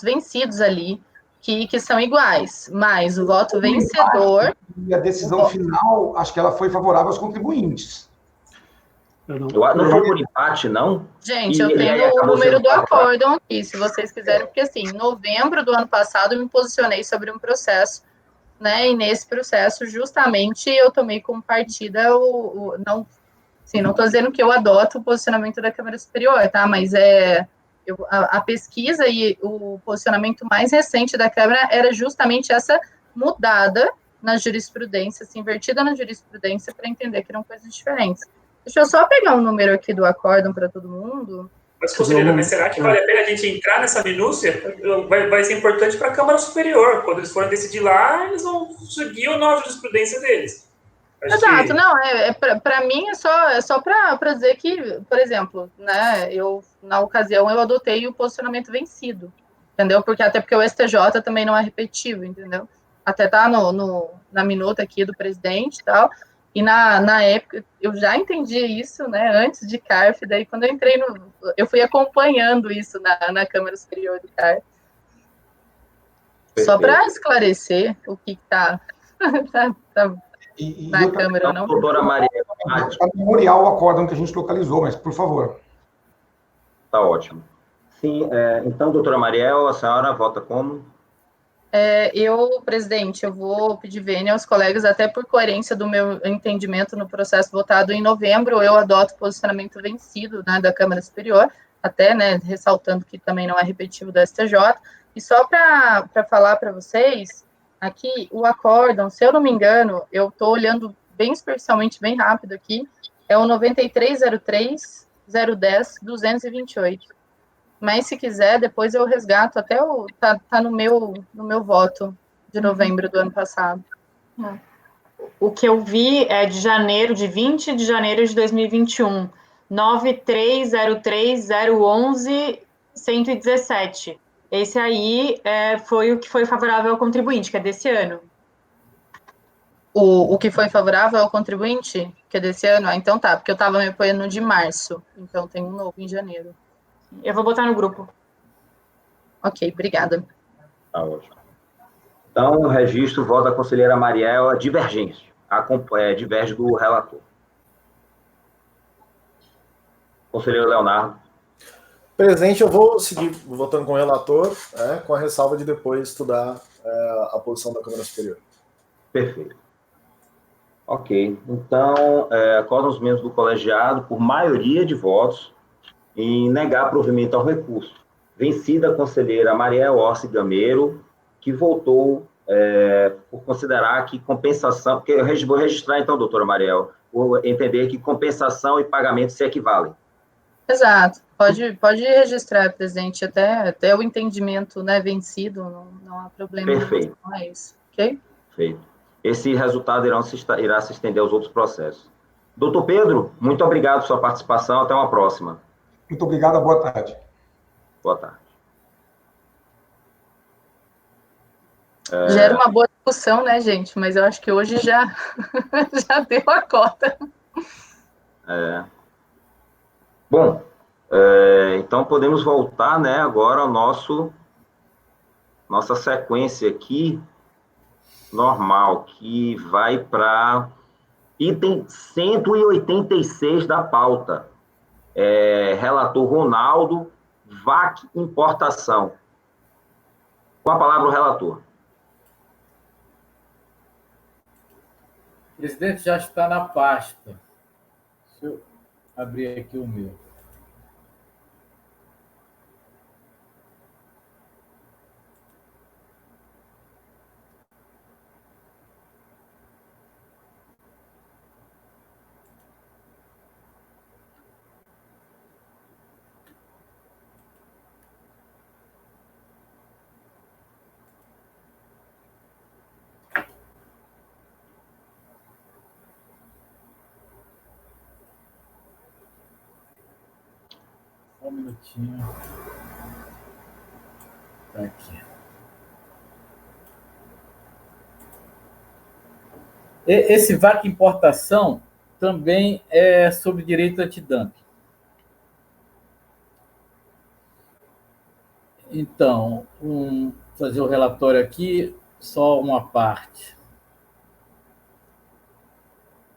vencidos ali, que são iguais, mas o voto vencedor... E a decisão final, acho que ela foi favorável aos contribuintes. Não foi por empate, não? Gente, eu tenho o número do acórdão aqui, se vocês quiserem, porque assim, em novembro do ano passado eu me posicionei sobre um processo, né, e nesse processo, justamente, eu tomei como partida não estou dizendo que eu adoto o posicionamento da Câmara Superior, tá, mas a pesquisa e o posicionamento mais recente da Câmara era justamente essa mudada na jurisprudência, assim, invertida na jurisprudência, para entender que eram coisas diferentes. Deixa eu só pegar um número aqui do acórdão para todo mundo. Mas, conselheira, mas será que vale a pena a gente entrar nessa minúcia? Vai ser importante para a Câmara Superior. Quando eles forem decidir lá, eles vão seguir ou não a jurisprudência deles. Exato, não, para mim é só para dizer que, por exemplo, né, na ocasião eu adotei o posicionamento vencido, entendeu? Até porque o STJ também não é repetitivo, entendeu? Até tá na minuta aqui do presidente e tal, e na época eu já entendi isso, né, antes de CARF, daí quando eu entrei eu fui acompanhando isso na Câmara Superior do CARF. Só para esclarecer o que tá na Câmara, não? Doutora Maria. Está no memorial o acórdão que a gente localizou, mas, por favor. Tá ótimo. Sim, então, doutora Mariel, a senhora vota como? Presidente, eu vou pedir vênia aos colegas, até por coerência do meu entendimento no processo votado em novembro, eu adoto o posicionamento vencido, né, da Câmara Superior, até, né, ressaltando que também não é repetitivo da STJ, e só para falar para vocês, aqui, o acórdão, se eu não me engano, eu estou olhando bem superficialmente, bem rápido aqui, é o 9303-010-228. Mas, se quiser, depois eu resgato até tá no meu voto de novembro do ano passado. O que eu vi é de 20 de janeiro de 2021, 9303011117. Esse aí foi o que foi favorável ao contribuinte, que é desse ano. O que foi favorável ao contribuinte, que é desse ano? Então tá, porque eu estava me apoiando no de março, então tem um novo em janeiro. Eu vou botar no grupo. Ok, obrigada. Tá ótimo. Então, o registro, voto da conselheira Mariel, a divergência. Diverge do relator. Conselheiro Leonardo. Presidente, eu vou seguir votando com o relator, com a ressalva de depois estudar a posição da Câmara Superior. Perfeito. Ok. Então, acordam os membros do colegiado, por maioria de votos, em negar provimento ao recurso. Vencida a conselheira Mariel Orsi Gameiro, que votou por considerar que compensação... Porque eu vou registrar, então, doutora Mariel, vou entender que compensação e pagamento se equivalem. Exato. Pode registrar, presidente, até o entendimento, né, vencido, não há problema. Perfeito. Não é isso, ok? Perfeito. Esse resultado irá se estender aos outros processos. Doutor Pedro, muito obrigado pela sua participação. Até uma próxima. Muito obrigado. Boa tarde. Boa tarde. Já era uma boa discussão, né, gente? Mas eu acho que hoje já deu a cota. Bom, então podemos voltar, né, agora ao nossa sequência aqui normal, que vai para item 186 da pauta. Relator Ronaldo, VAC Importação. Com a palavra o relator. Presidente, já está na pasta. Deixa eu abrir aqui o meu. Só um minutinho. Tá aqui. Esse VAC importação também é sobre direito antidumping. Então, fazer o relatório aqui, só uma parte.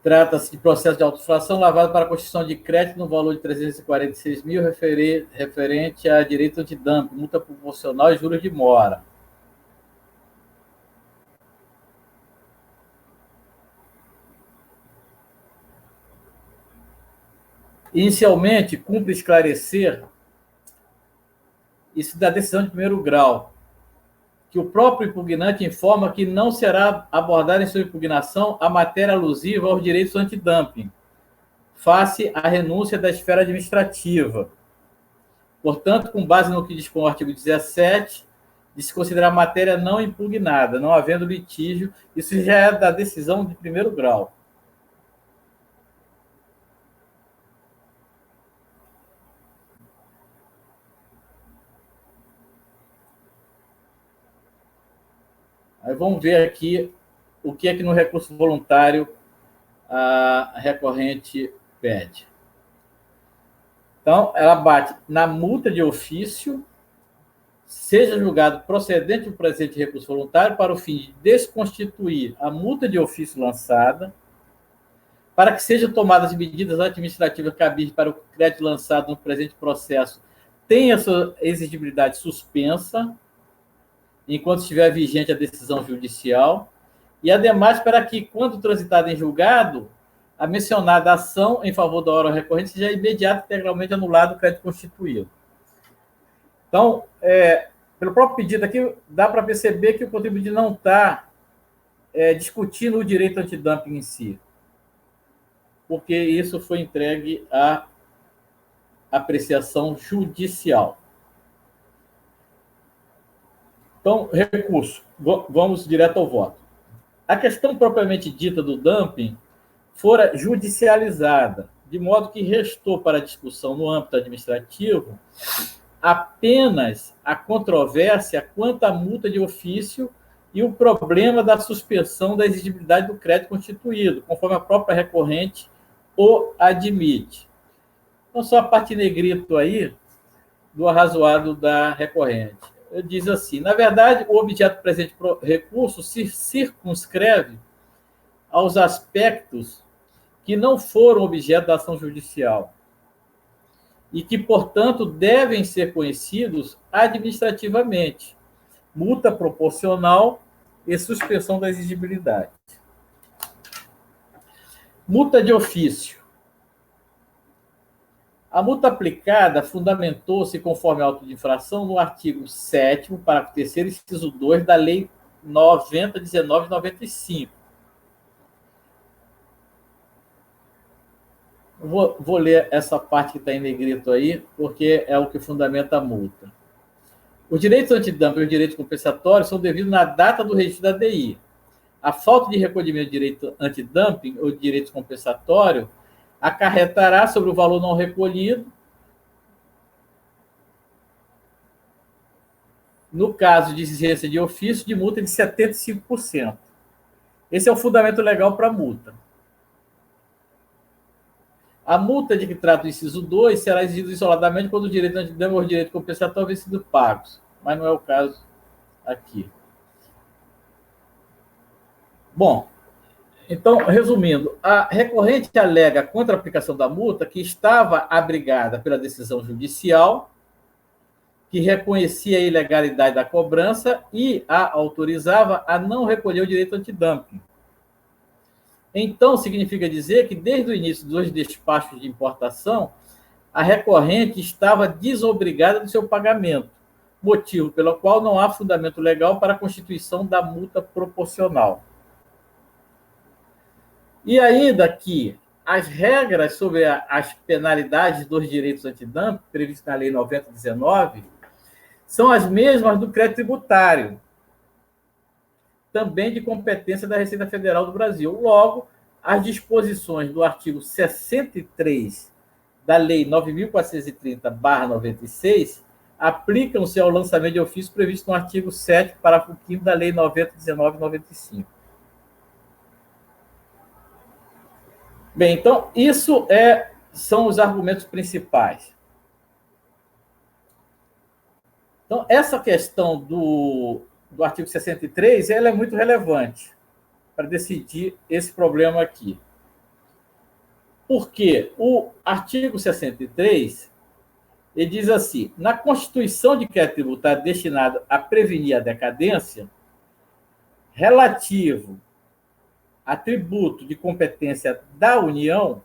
Trata-se de processo de autoinflação lavado para a constituição de crédito no valor de 346 mil, referente a direito antidumping, multa proporcional e juros de mora. Inicialmente, cumpre esclarecer isso da decisão de primeiro grau, que o próprio impugnante informa que não será abordada em sua impugnação a matéria alusiva aos direitos antidumping, face à renúncia da esfera administrativa. Portanto, com base no que dispõe o artigo 17, de se considerar a matéria não impugnada, não havendo litígio, isso já é da decisão de primeiro grau. Aí vamos ver aqui o que é que no recurso voluntário a recorrente pede. Então, ela bate na multa de ofício, seja julgado procedente do presente recurso voluntário para o fim de desconstituir a multa de ofício lançada, para que sejam tomadas medidas administrativas cabíveis para o crédito lançado no presente processo tenha sua exigibilidade suspensa, enquanto estiver vigente a decisão judicial, e, ademais, para que, quando transitada em julgado, a mencionada ação em favor da hora recorrente seja imediata e integralmente anulado o crédito constituído. Então, pelo próprio pedido aqui, dá para perceber que o contribuinte não está discutindo o direito antidumping em si, porque isso foi entregue à apreciação judicial. Então, recurso. Vamos direto ao voto. A questão propriamente dita do dumping fora judicializada, de modo que restou para discussão no âmbito administrativo apenas a controvérsia quanto à multa de ofício e o problema da suspensão da exigibilidade do crédito constituído, conforme a própria recorrente o admite. Então, só a parte negrito aí do arrazoado da recorrente. Diz assim: na verdade, o objeto presente recurso se circunscreve aos aspectos que não foram objeto da ação judicial e que, portanto, devem ser conhecidos administrativamente: multa proporcional e suspensão da exigibilidade. Multa de ofício. A multa aplicada fundamentou-se, conforme auto de infração, no artigo 7º, parágrafo 3º, inciso 2 da Lei 90.1995. Vou ler essa parte que está em negrito aí, porque é o que fundamenta a multa. Os direitos antidumping e os direitos compensatórios são devidos na data do registro da DI. A falta de recolhimento de direito antidumping ou de direito compensatório acarretará sobre o valor não recolhido, no caso de exigência de ofício, de multa de 75%. Esse é o fundamento legal para a multa. A multa de que trata o inciso 2 será exigida isoladamente quando o direito antidumping ou o direito compensatório haver sido pagos, mas não é o caso aqui. Bom, então, resumindo, a recorrente alega contra a aplicação da multa que estava abrigada pela decisão judicial, que reconhecia a ilegalidade da cobrança e a autorizava a não recolher o direito antidumping. Então, significa dizer que, desde o início dos despachos de importação, a recorrente estava desobrigada do seu pagamento, motivo pelo qual não há fundamento legal para a constituição da multa proporcional. E ainda que as regras sobre as penalidades dos direitos antidumping, previstas na Lei 90/19, são as mesmas do crédito tributário, também de competência da Receita Federal do Brasil. Logo, as disposições do artigo 63 da Lei 9.430/96 aplicam-se ao lançamento de ofício previsto no artigo 7º, parágrafo 5º da Lei 90/1995. Bem, então, isso são os argumentos principais. Então, essa questão do artigo 63, ela é muito relevante para decidir esse problema aqui. Porque o artigo 63, ele diz assim: na constituição de crédito tributário destinado a prevenir a decadência, relativo a tributo de competência da União,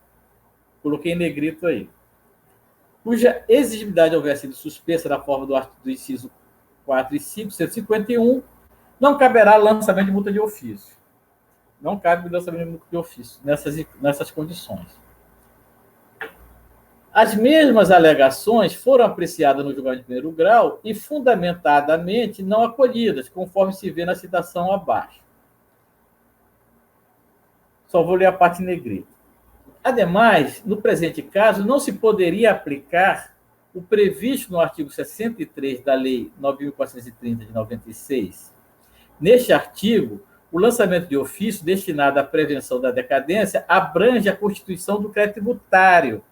coloquei em negrito aí, cuja exigibilidade houver sido suspensa da forma do inciso 4 e 5, 151, não caberá lançamento de multa de ofício. Não cabe lançamento de multa de ofício nessas condições. As mesmas alegações foram apreciadas no julgamento de primeiro grau e fundamentadamente não acolhidas, conforme se vê na citação abaixo. Só vou ler a parte em negrito. Ademais, no presente caso, não se poderia aplicar o previsto no artigo 63 da Lei 9.430 de 96. Neste artigo, o lançamento de ofício destinado à prevenção da decadência abrange a constituição do crédito tributário,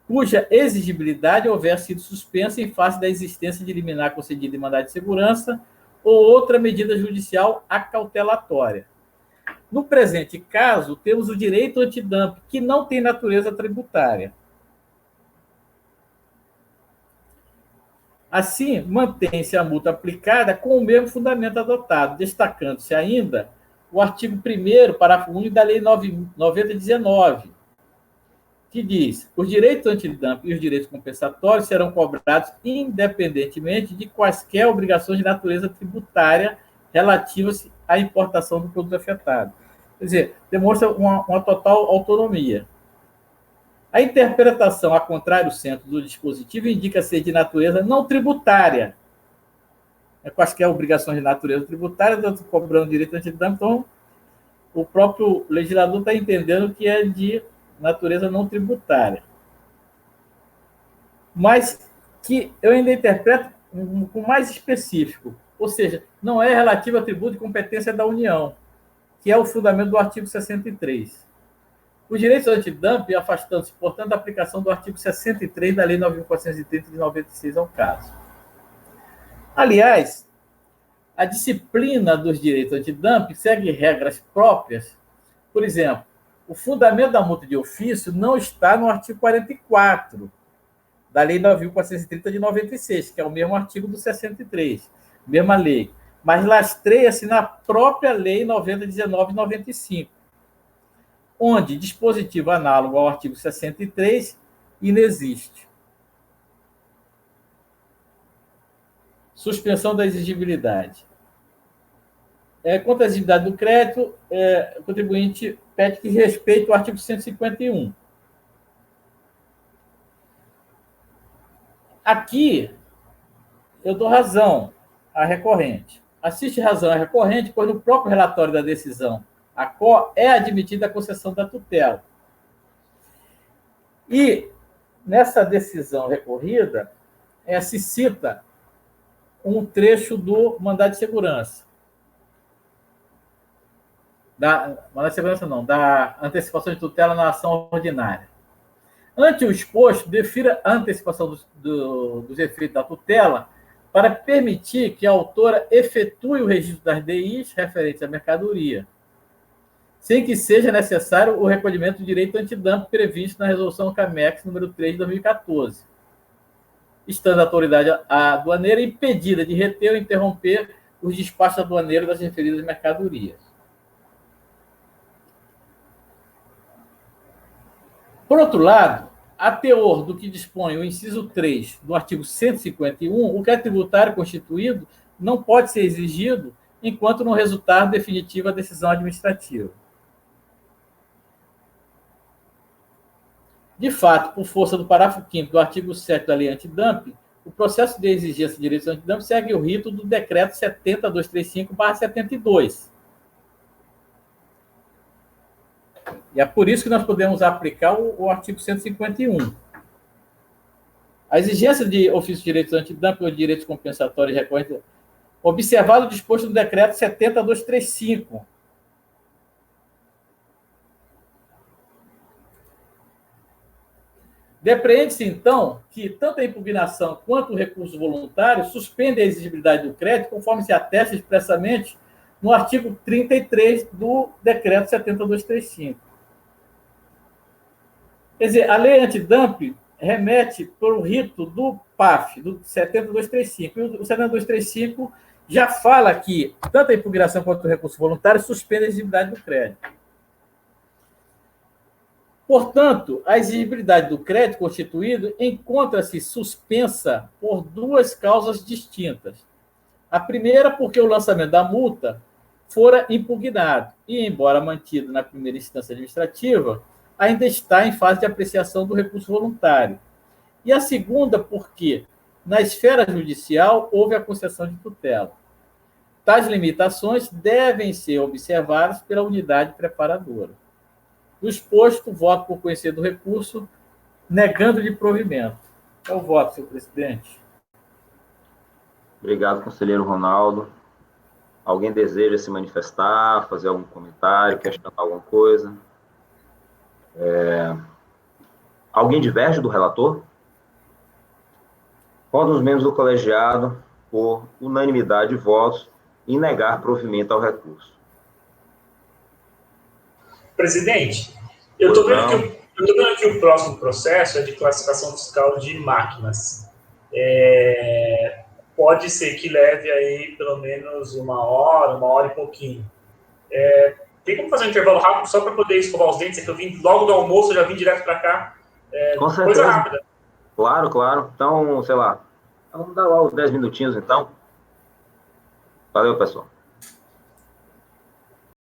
cuja exigibilidade houver sido suspensa em face da existência de liminar concedida em mandado de segurança ou outra medida judicial acautelatória. No presente caso, temos o direito antidumping, que não tem natureza tributária. Assim, mantém-se a multa aplicada com o mesmo fundamento adotado, destacando-se ainda o artigo 1º, parágrafo único da Lei 90/19, que diz: os direitos antidumping e os direitos compensatórios serão cobrados independentemente de quaisquer obrigações de natureza tributária relativas à importação do produto afetado. Quer dizer, demonstra uma total autonomia. A interpretação a contrário centro do dispositivo indica ser de natureza não tributária. Quaisquer obrigações de natureza tributária, estão cobrando direito antidumping, então o próprio legislador está entendendo que é de natureza não tributária. Mas que eu ainda interpreto com mais específico, ou seja, não é relativo a tributo de competência da União, que é o fundamento do artigo 63. Os direitos antidumping, afastando-se, portanto, da aplicação do artigo 63 da Lei 9.430 de 96 ao caso. Aliás, a disciplina dos direitos antidumping segue regras próprias. Por exemplo, o fundamento da multa de ofício não está no artigo 44 da Lei 9.430 de 96, que é o mesmo artigo do 63, mesma lei, mas lastreia-se na própria Lei 90/19 de 95, onde dispositivo análogo ao artigo 63 inexiste. Suspensão da exigibilidade. Quanto à exigibilidade do crédito, o contribuinte pede que respeite o artigo 151. Aqui, eu dou razão à recorrente. Assiste razão à recorrente, pois no próprio relatório da decisão, a COR é admitida a concessão da tutela. E, nessa decisão recorrida, se cita um trecho do mandado de segurança. Mandado de segurança não, da antecipação de tutela na ação ordinária. Ante o exposto, defira a antecipação dos efeitos da tutela para permitir que a autora efetue o registro das DIs referentes à mercadoria, sem que seja necessário o recolhimento do direito antidumping previsto na resolução CAMEX número 3 de 2014, estando a autoridade aduaneira impedida de reter ou interromper os despachos aduaneiros das referidas mercadorias. Por outro lado, a teor do que dispõe o inciso 3 do artigo 151, o crédito tributário constituído não pode ser exigido enquanto não resultar definitiva a decisão administrativa. De fato, por força do parágrafo 5º do artigo 7 da Lei Antidumping, o processo de exigência de direitos antidumping segue o rito do Decreto 70.235/72. E é por isso que nós podemos aplicar o artigo 151. A exigência de ofício de direitos antidumping ou de direitos compensatórios recorrentes, observado o disposto no Decreto 70.235. Depreende-se, então, que tanto a impugnação quanto o recurso voluntário suspendem a exigibilidade do crédito, conforme se atesta expressamente no artigo 33 do Decreto 70.235. Quer dizer, a lei antidumping remete para o rito do PAF, do 70.235. E o 70.235 já fala que tanto a impugnação quanto o recurso voluntário suspendem a exigibilidade do crédito. Portanto, a exigibilidade do crédito constituído encontra-se suspensa por duas causas distintas. A primeira, porque o lançamento da multa fora impugnado e, embora mantido na primeira instância administrativa, ainda está em fase de apreciação do recurso voluntário. E a segunda, porque, na esfera judicial, houve a concessão de tutela. Tais limitações devem ser observadas pela unidade preparadora. Do exposto, voto por conhecer do recurso, negando-lhe provimento. É o voto, senhor presidente. Obrigado, conselheiro Ronaldo. Alguém deseja se manifestar, fazer algum comentário, questionar alguma coisa? Alguém diverge do relator? Qual dos membros do colegiado, por unanimidade de votos, em negar provimento ao recurso? Presidente, eu estou vendo que o próximo processo é de classificação fiscal de máquinas. Pode ser que leve aí pelo menos uma hora e pouquinho. Tem como fazer um intervalo rápido só para poder escovar os dentes? É que eu vim logo do almoço, eu já vim direto para cá. Com certeza. Coisa rápida. Claro, claro. Então, sei lá, vamos dar lá os 10 minutinhos, então. Valeu, pessoal.